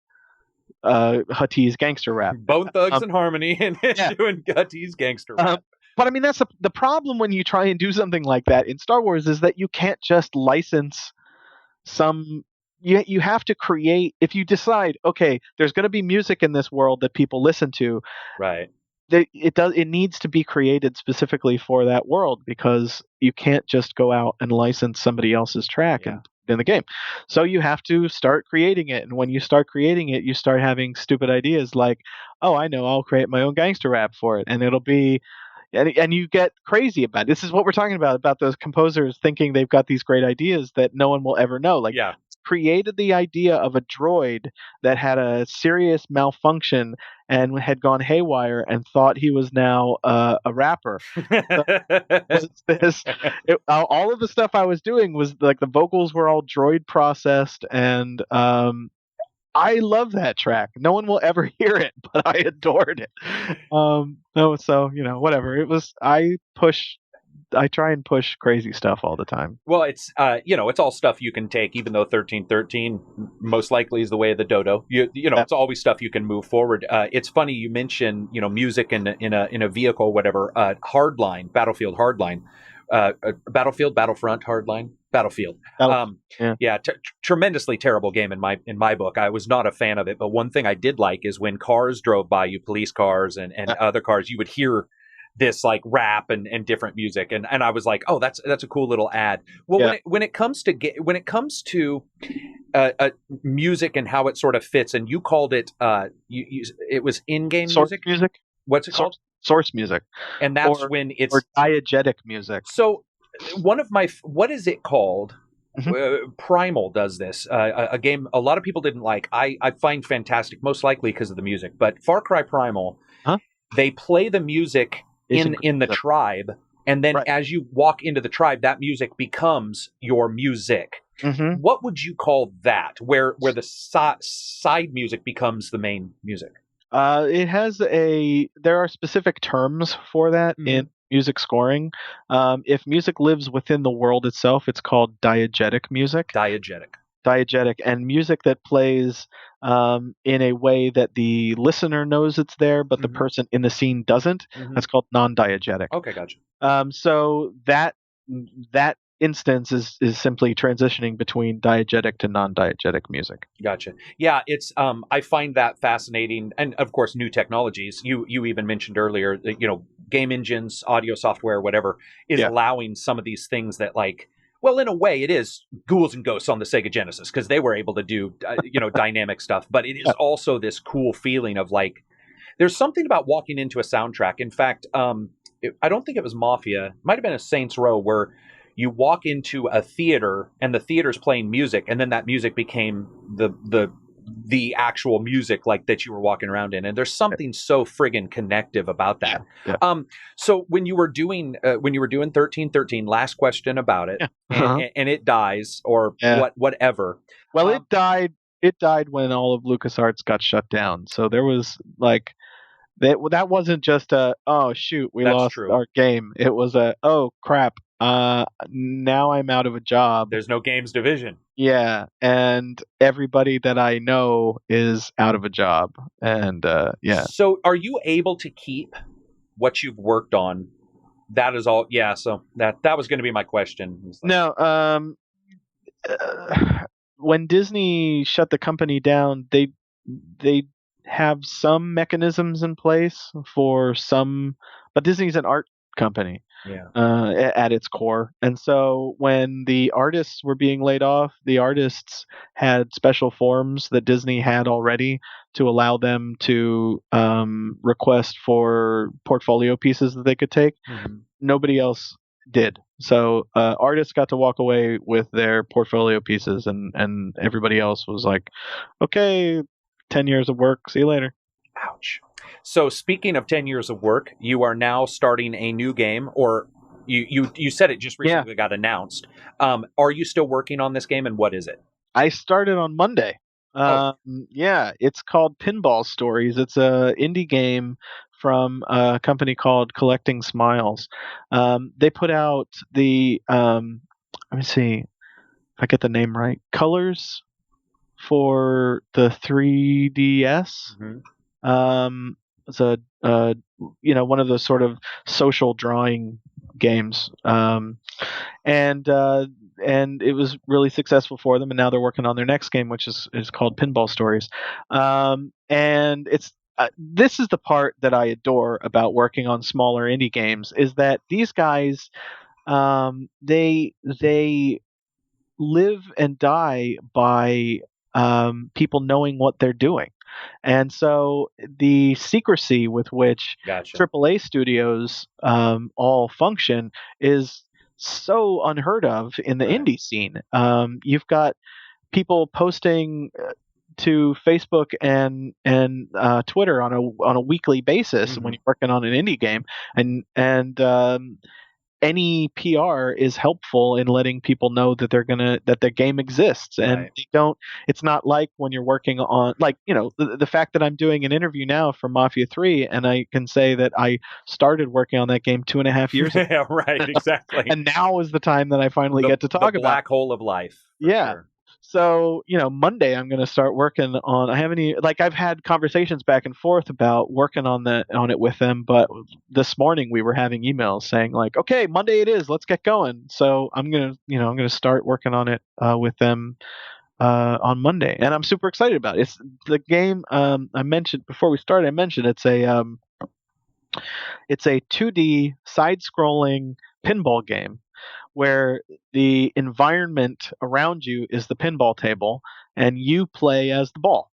Huttese gangster rap. Bone Thugs and Harmony and doing Huttese gangster rap. But I mean, that's the problem when you try and do something like that in Star Wars, is that you can't just license some. You have to create. If you decide, okay, there's going to be music in this world that people listen to, right? It needs to be created specifically for that world, because you can't just go out and license somebody else's track in the game. So you have to start creating it, and when you start creating it, you start having stupid ideas like, oh, I know, I'll create my own gangster rap for it, and it'll be, and you get crazy about it. This is what we're talking about those composers thinking they've got these great ideas that no one will ever know. Like, created the idea of a droid that had a serious malfunction and had gone haywire and thought he was now a rapper. All of the stuff I was doing was like the vocals were all droid processed, and I love that track. No one will ever hear it, but I adored it. So whatever. It was. I try and push crazy stuff all the time. Well, it's it's all stuff you can take, even though 1313 most likely is the way of the dodo. It's always stuff you can move forward. It's funny you mention music in a vehicle, whatever. Battlefield Hardline, Battlefront Hardline, Battlefield. Tremendously terrible game in my book. I was not a fan of it, but one thing I did like is when cars drove by you, police cars and other cars, you would hear this like rap and different music, and I was like, oh, that's a cool little ad. Well, when it comes to music and how it sort of fits, and you called it it was in-game music. What's it called? Source music, and that's when it's or diegetic music. So what is it called? Primal does this, a game a lot of people didn't like. I find fantastic, most likely because of the music. But Far Cry Primal, they play the music in the tribe, and then as you walk into the tribe, that music becomes your music. What would you call that, where the side music becomes the main music? There are specific terms for that in music scoring. If music lives within the world itself, it's called diegetic music. Diegetic, and music that plays in a way that the listener knows it's there, but the person in the scene doesn't. That's called non-diegetic. Okay, gotcha. So that instance is simply transitioning between diegetic to non-diegetic music. Gotcha. Yeah, it's I find that fascinating, and of course, new technologies. You even mentioned earlier that game engines, audio software, whatever, is allowing some of these things that like. Well, in a way, it is Ghouls and Ghosts on the Sega Genesis, because they were able to do, dynamic stuff. But it is also this cool feeling of like There's something about walking into a soundtrack. In fact, I don't think it was Mafia. It might have been a Saints Row where you walk into a theater and the theater's playing music, and then that music became the actual music like that you were walking around in. And there's something so friggin' connective about that. Yeah. So when you were doing 1313, last question about it, and it dies or whatever. Well, it died. It died when all of LucasArts got shut down. So there was like that wasn't just a oh shoot we lost our game. It was a oh crap. Now I'm out of a job. There's no games division. Yeah, and everybody that I know is out of a job, and yeah. So are you able to keep what you've worked on? That is all. Yeah. So that was going to be my question. No. When Disney shut the company down, they have some mechanisms in place for some, but Disney's an art company. At its core. And so when the artists were being laid off, the artists had special forms that Disney had already to allow them to request for portfolio pieces that they could take. Mm-hmm. Nobody else did. So artists got to walk away with their portfolio pieces, and everybody else was like, okay, 10 years of work, see you later. Ouch. So speaking of 10 years of work, you are now starting a new game, or you said it just recently got announced. Are you still working on this game, and what is it? I started on Monday. Yeah, it's called Pinball Stories. It's a indie game from a company called Collecting Smiles. They put out the let me see if I get the name right. Colors for the 3DS. Mm-hmm. It's a one of those sort of social drawing games, and it was really successful for them. And now they're working on their next game, which is called Pinball Stories. And it's this is the part that I adore about working on smaller indie games is that these guys, they live and die by people knowing what they're doing. And so the secrecy with which AAA studios all function is so unheard of in the indie scene. You've got people posting to Facebook and Twitter on a weekly basis when you're working on an indie game, and any PR is helpful in letting people know that that the game exists, and they don't. It's not like when you're working on the fact that I'm doing an interview now for Mafia 3, and I can say that I started working on that game 2.5 years ago. Yeah, right, exactly. And now is the time that I finally get to talk about the black hole of life. Yeah. Sure. So, Monday I'm going to start working on. I've had conversations back and forth about working on it with them, but this morning we were having emails saying like, okay, Monday it is, let's get going. So I'm going to start working on it with them on Monday, and I'm super excited about it. It's the game I mentioned before we started. I mentioned it's a 2D side-scrolling pinball game where the environment around you is the pinball table and you play as the ball.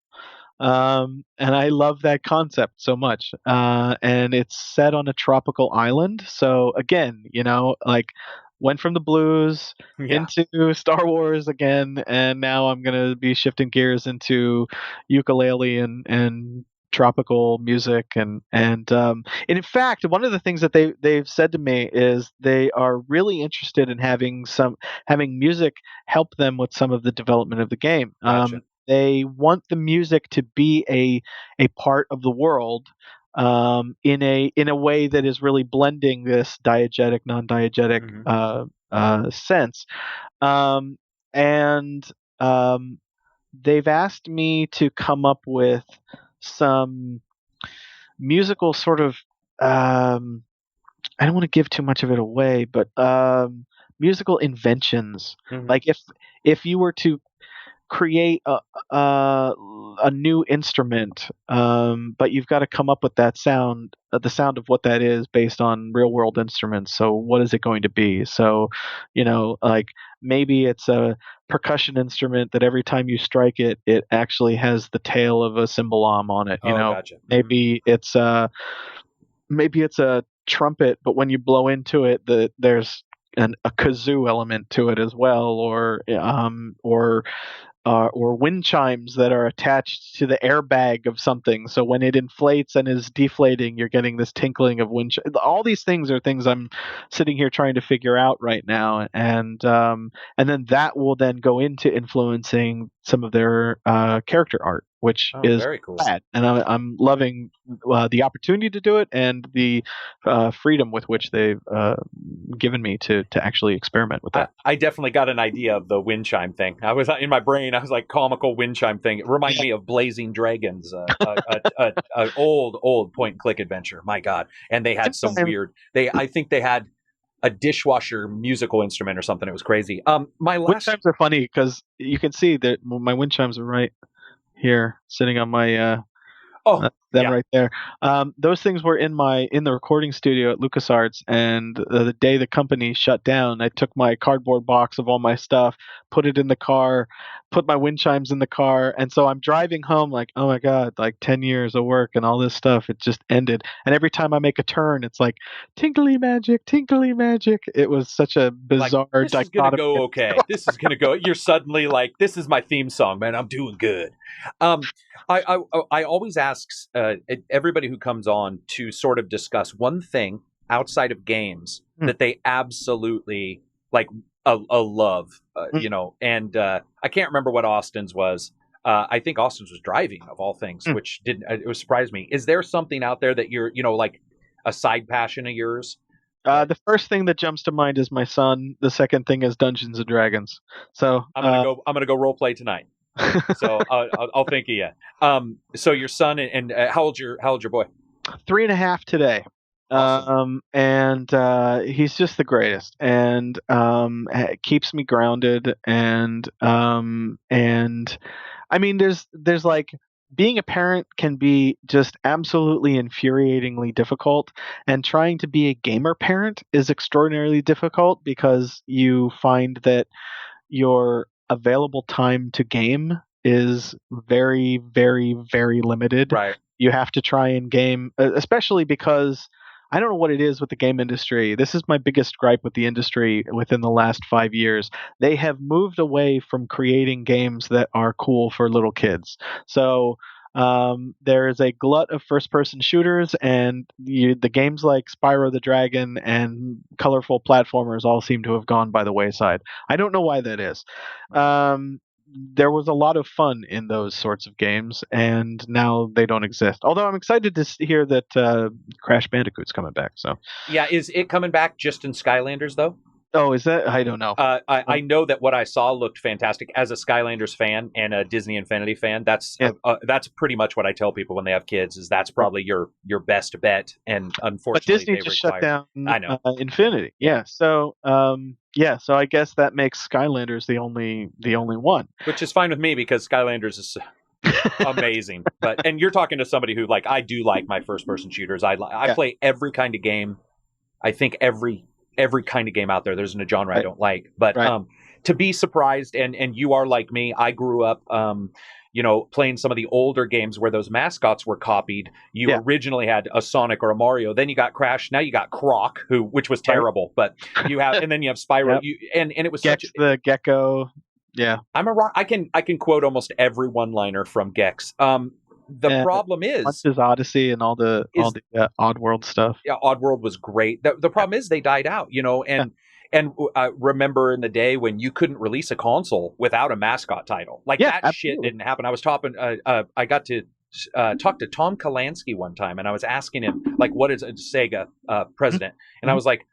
And I love that concept so much. And it's set on a tropical island. So again, went from the blues into Star Wars again, and now I'm going to be shifting gears into ukulele and tropical music, and in fact, one of the things that they've said to me is they are really interested in having music help them with some of the development of the game. Gotcha. They want the music to be a part of the world in a way that is really blending this diegetic non-diegetic sense, and they've asked me to come up with some musical sort of I don't want to give too much of it away, but musical inventions. Like if you were to create a new instrument, but you've got to come up with that sound, the sound of what that is based on real world instruments. So what is it going to be? So, like maybe it's a percussion instrument that every time you strike it, it actually has the tail of a cymbalom on it. Gotcha. Maybe it's a trumpet, but when you blow into it, there's a kazoo element to it as well, or wind chimes that are attached to the airbag of something. So when it inflates and is deflating, you're getting this tinkling of wind. All these things are things I'm sitting here trying to figure out right now, and then that will then go into influencing some of their character art, which is very cool. bad. And I'm loving the opportunity to do it and the freedom with which they've given me to actually experiment with that. I definitely got an idea of the wind chime thing. I was in my brain. I was like, comical wind chime thing. It reminded me of Blazing Dragons, a old point and click adventure. My God! And they had some weird. I think they had a dishwasher musical instrument or something. It was crazy. Wind chimes are funny because you can see that my wind chimes are right here, sitting on my right there. Those things were in the recording studio at LucasArts, and the day the company shut down, I took my cardboard box of all my stuff, put it in the car, put my wind chimes in the car, and so I'm driving home like, oh my God, like 10 years of work and all this stuff, it just ended. And every time I make a turn, it's like tinkly magic, tinkly magic. It was such a bizarre dichotomy. This is gonna go okay. This is gonna go. You're suddenly like, this is my theme song, man. I'm doing good. I always ask everybody who comes on to sort of discuss one thing outside of games that they absolutely like a love, and I can't remember what Austin's was. I think Austin's was driving of all things, which it surprised me. Is there something out there that you're, like a side passion of yours? The first thing that jumps to mind is my son. The second thing is Dungeons and Dragons. So I'm gonna go role play tonight. So I'll think of you. So your son and how old's your boy? 3.5 today. Awesome. And he's just the greatest, and keeps me grounded. And I mean, there's like, being a parent can be just absolutely infuriatingly difficult, and trying to be a gamer parent is extraordinarily difficult because you find that your available time to game is very, very, very limited. Right. You have to try and game, especially because I don't know what it is with the game industry. This is my biggest gripe with the industry within the last 5 years. They have moved away from creating games that are cool for little kids. So there is a glut of first-person shooters, and the games like Spyro the Dragon and colorful platformers all seem to have gone by the wayside. I don't know why that is. There was a lot of fun in those sorts of games, and now they don't exist. Although I'm excited to hear that Crash Bandicoot's coming back. So yeah, is it coming back just in Skylanders though? Oh, is that? I don't know. I know that what I saw looked fantastic. As a Skylanders fan and a Disney Infinity fan, that's pretty much what I tell people when they have kids. Is that's probably your best bet. And unfortunately, but Disney just shut down. I know Infinity. Yeah. So so I guess that makes Skylanders the only one. Which is fine with me because Skylanders is amazing. And you're talking to somebody who I do like my first person shooters. I play every kind of game. I think every kind of game out there. There isn't a genre I don't like, but to be surprised, and you are like me. I grew up, playing some of the older games where those mascots were copied. You originally had a Sonic or a Mario, then you got Crash, now you got Croc, which was terrible, but you have, and then you have Spyro, and it was Gex, the Gecko. Yeah, I can quote almost every one-liner from Gex. The problem is Munch's Odyssey and all the Oddworld stuff. Yeah, Oddworld was great. The problem is they died out, and remember in the day when you couldn't release a console without a mascot title. Absolutely. Shit didn't happen. I was talking. I got to talk to Tom Kalanski one time, and I was asking him what is a Sega president, and I was like,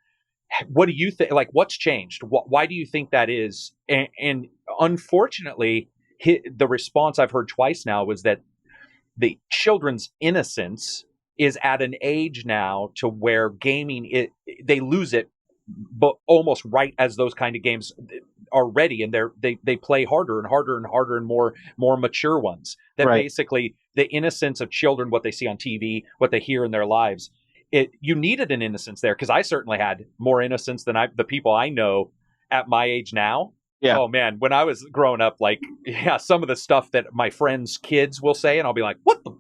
what do you think? What's changed? Why do you think that is? And unfortunately, the response I've heard twice now was that the children's innocence is at an age now to where gaming, they lose it, but almost right as those kind of games are ready, and they play harder and harder and harder and more mature ones. That Right. basically the innocence of children, what they see on TV, what they hear in their lives. You needed an innocence there, because I certainly had more innocence than the people I know at my age now. Yeah. Oh man, when I was growing up, like, yeah, some of the stuff that my friends' kids will say, and I'll be like, "What the?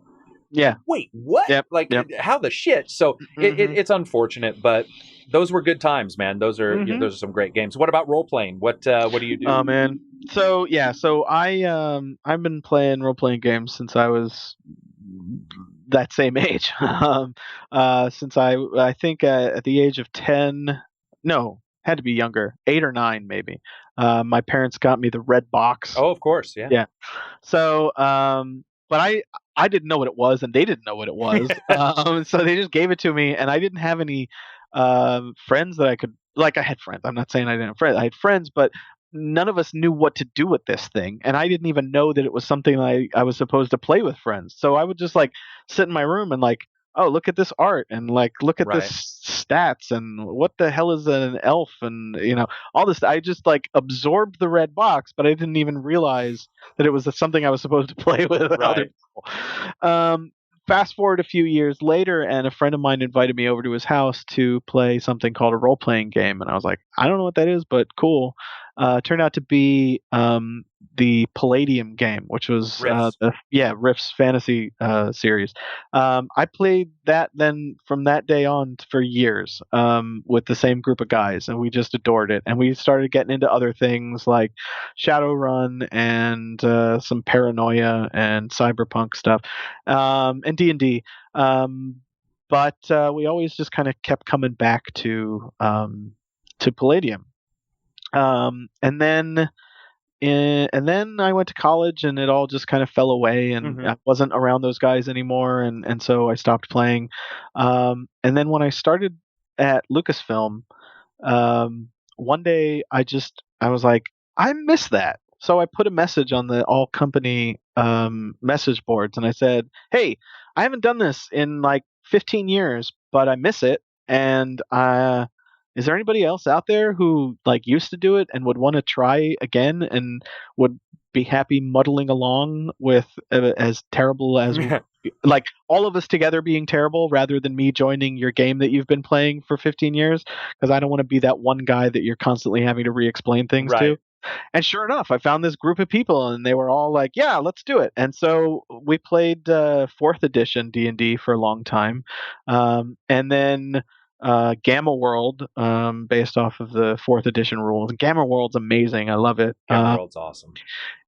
Yeah. Wait, what? Yep. Like, Yep. how the shit?" So it's unfortunate, but those were good times, man. Those are those are some great games. What about role playing? What do you do? Oh man. So I've been playing role playing games since I was that same age. Since I think at the age of 10, no, had to be younger, 8 or 9 maybe. My parents got me the red box. Oh, of course, yeah. Yeah. So, but I didn't know what it was, and they didn't know what it was. So they just gave it to me, and I didn't have any friends that I could like. I had friends. I'm not saying I didn't have friends. I had friends, but none of us knew what to do with this thing, and I didn't even know that it was something I was supposed to play with friends. So I would just like sit in my room and like, oh, look at this art, and like look at Right. this stats, and what the hell is an elf, and all this. I just like absorbed the red box, but I didn't even realize that it was something I was supposed to play with other Right. people. Fast forward a few years later, and a friend of mine invited me over to his house to play something called a role-playing game, and I was like, I don't know what that is, but cool. Turned out to be the Palladium game, which was Rifts. Rift's fantasy series. I played that then from that day on for years with the same group of guys, and we just adored it. And we started getting into other things like Shadowrun and some Paranoia and Cyberpunk stuff, and D&D. But we always just kind of kept coming back to Palladium. And then I went to college, and it all just kind of fell away, and I wasn't around those guys anymore, and so I stopped playing. And then when I started at Lucasfilm, one day I was like, I miss that. So I put a message on the all company message boards, and I said, hey, I haven't done this in like 15 years, but I miss it, and is there anybody else out there who like used to do it and would want to try again and would be happy muddling along with as terrible as like all of us together being terrible rather than me joining your game that you've been playing for 15 years, because I don't want to be that one guy that you're constantly having to re-explain things to. And sure enough, I found this group of people, and they were all like, yeah, let's do it. And so we played 4th edition D&D for a long time. And then Gamma World, based off of the 4th edition rules. Gamma World's amazing. I love it. Gamma World's awesome.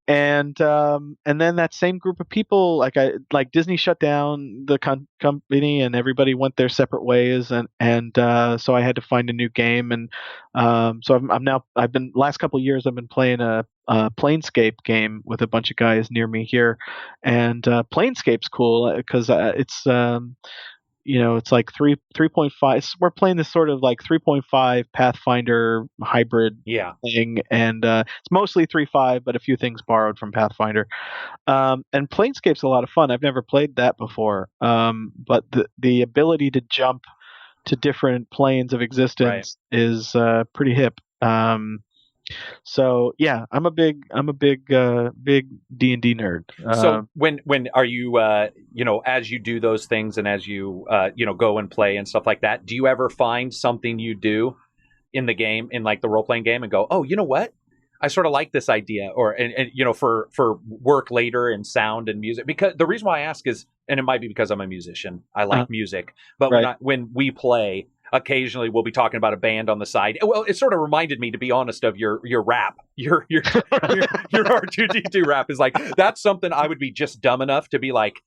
And then that same group of people, like Disney shut down the company, and everybody went their separate ways, and so I had to find a new game, and so I've been last couple of years I've been playing a Planescape game with a bunch of guys near me here, and Planescape's cool because it's it's like 3.5. We're playing this sort of like 3.5 Pathfinder hybrid thing, and it's mostly 3.5, but a few things borrowed from Pathfinder. And Planescape's a lot of fun. I've never played that before, but the ability to jump to different planes of existence is pretty hip. So yeah, I'm a big D&D nerd. So when are you as you do those things, and as you go and play and stuff like that, do you ever find something you do in the game, in like the role playing game, and go, oh, you know what? I sort of like this idea, or for work later in sound and music. Because the reason why I ask is, and it might be because I'm a musician, I like music, but when we play, occasionally we'll be talking about a band on the side. Well, it sort of reminded me, to be honest, of your rap, your R2D2 rap is like, that's something I would be just dumb enough to be like,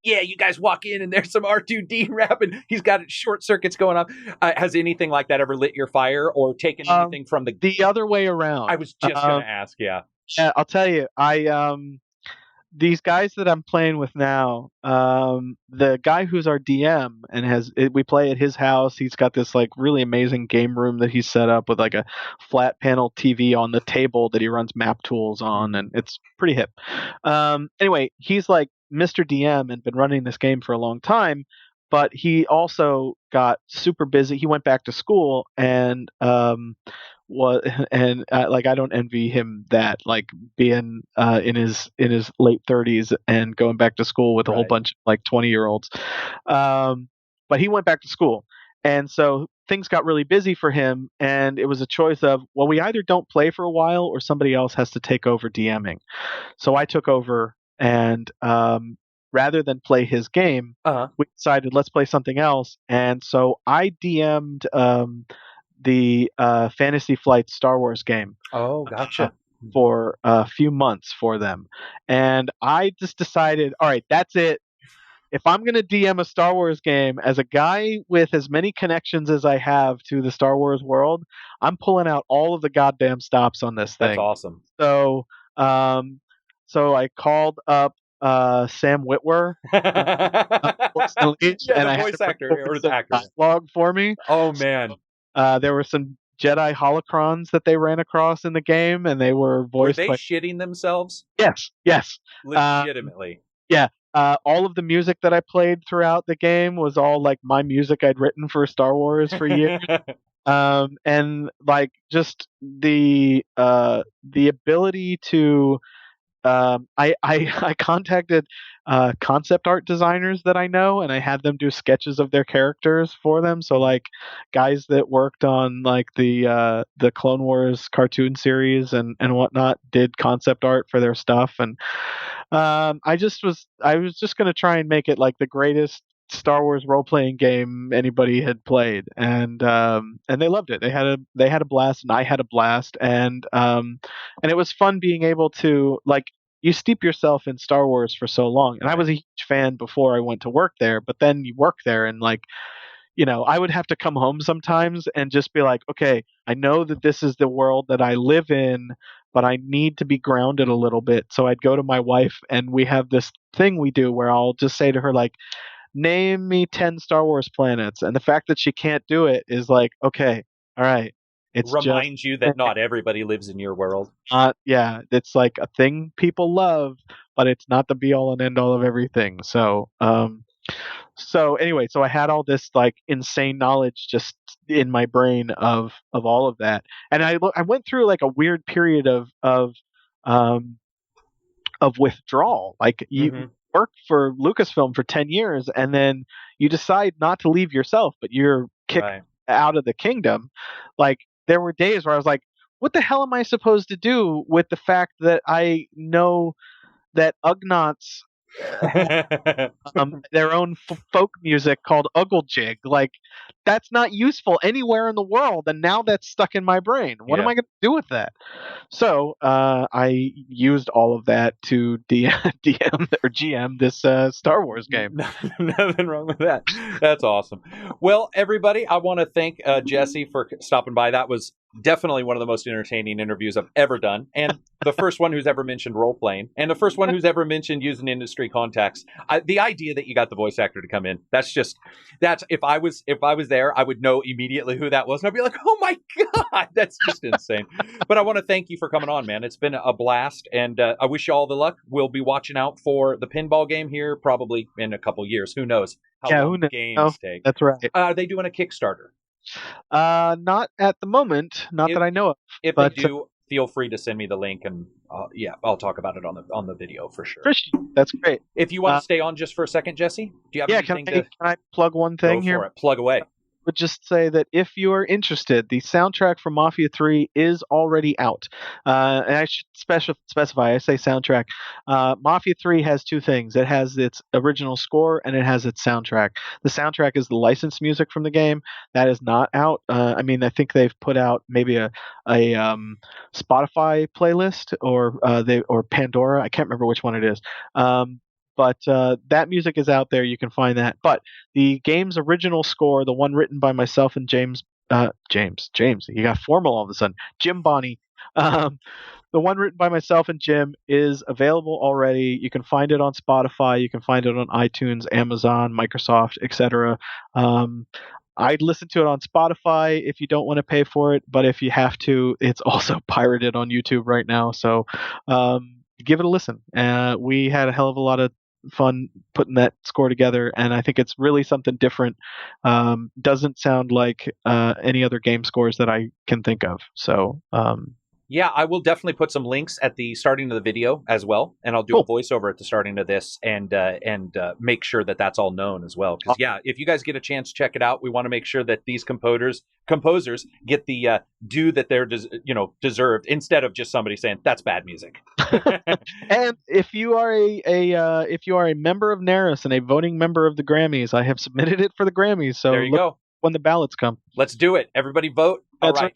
yeah, you guys walk in and there's some R2D rap and he's got short circuits going on. Has anything like that ever lit your fire or taken anything from the other way around? I was just going to ask. Yeah, I'll tell you. These guys that I'm playing with now, the guy who's our DM and we play at his house. He's got this like really amazing game room that he's set up with like a flat panel TV on the table that he runs map tools on, and it's pretty hip. Anyway, he's like Mr. DM and been running this game for a long time, but he also got super busy. He went back to school, and was, and like I don't envy him that, like being in his late 30s and going back to school with a whole Right. bunch of like 20-year-olds. But he went back to school, and so things got really busy for him, and it was a choice of, well, we either don't play for a while or somebody else has to take over DMing. So I took over, and rather than play his game, we decided let's play something else. And so I DM'd the Fantasy Flight Star Wars game. Oh, gotcha. For a few months for them. And I just decided, all right, that's it. If I'm going to DM a Star Wars game, as a guy with as many connections as I have to the Star Wars world, I'm pulling out all of the goddamn stops on this thing. That's awesome. So, so I called up Sam Witwer, the and I voice had actor or the actor dialogue for me. Oh man, there were some Jedi holocrons that they ran across in the game, and they were voiced. Were they shitting themselves? Yes, legitimately. Yeah. All of the music that I played throughout the game was all like my music I'd written for Star Wars for years. And like just the ability to I contacted concept art designers that I know, and I had them do sketches of their characters for them. So like guys that worked on like the Clone Wars cartoon series and whatnot did concept art for their stuff. And I was just gonna try and make it like the greatest Star Wars role playing game anybody had played, and they loved it. They had a blast, and I had a blast, and it was fun being able to, like, you steep yourself in Star Wars for so long, and I was a huge fan before I went to work there. But then you work there, and like, I would have to come home sometimes and just be like, okay, I know that this is the world that I live in, but I need to be grounded a little bit. So I'd go to my wife, and we have this thing we do where I'll just say to her, like, name me 10 Star Wars planets. And the fact that she can't do it is like, okay, all right. It's reminds you that not everybody lives in your world. Yeah, it's like a thing people love, but it's not the be all and end all of everything. So, anyway, so I had all this like insane knowledge just in my brain of all of that, and I went through like a weird period of withdrawal. Like you work for Lucasfilm for 10 years, and then you decide not to leave yourself, but you're kicked out of the kingdom. Like there were days where I was like, what the hell am I supposed to do with the fact that I know that Ugnaughts their own folk music called Uggleljig? Like, that's not useful anywhere in the world, and now that's stuck in my brain. What am I going to do with that? So I used all of that to DM or GM this Star Wars game. Nothing wrong with that. That's awesome. Well, everybody, I want to thank Jesse for stopping by. That was definitely one of the most entertaining interviews I've ever done, and the first one who's ever mentioned role playing, and the first one who's ever mentioned using industry contacts. The idea that you got the voice actor to come in, that's if I was there, I would know immediately who that was, and I'd be like, oh my god, that's just insane. But I want to thank you for coming on, man. It's been a blast, and I wish you all the luck. We'll be watching out for the pinball game here probably in a couple years. Who knows how long games take. That's right. Are they doing a Kickstarter? Not at the moment, that I know of. If they do, feel free to send me the link, and I'll talk about it on the video for sure. That's great. If you want to stay on just for a second, Jesse, do you have anything can I plug one thing here? Go for it. Plug away. Would just say that if you are interested, the soundtrack for Mafia 3 is already out. And I should specify, I say soundtrack. Mafia 3 has two things. It has its original score, and it has its soundtrack. The soundtrack is the licensed music from the game. That is not out. I think they've put out maybe a Spotify playlist or Pandora. I can't remember which one it is. But that music is out there. You can find that. But the game's original score, the one written by myself and James, you got formal all of a sudden, Jim Bonney, the one written by myself and Jim is available already. You can find it on Spotify. You can find it on iTunes, Amazon, Microsoft, etc. I'd listen to it on Spotify if you don't want to pay for it. But if you have to, it's also pirated on YouTube right now. So give it a listen. We had a hell of a lot of fun putting that score together, and I think it's really something different. Doesn't sound like any other game scores that I can think of. So yeah, I will definitely put some links at the starting of the video as well, and I'll do a voiceover at the starting of this, and make sure that that's all known as well. Because if you guys get a chance, check it out. We want to make sure that these composers get the due that they're deserved, instead of just somebody saying that's bad music. And if you are a member of NARAS and a voting member of the Grammys, I have submitted it for the Grammys. So there you go. When the ballots come, let's do it. Everybody vote. All That's right.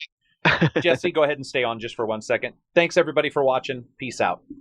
Jesse, go ahead and stay on just for 1 second. Thanks everybody for watching. Peace out.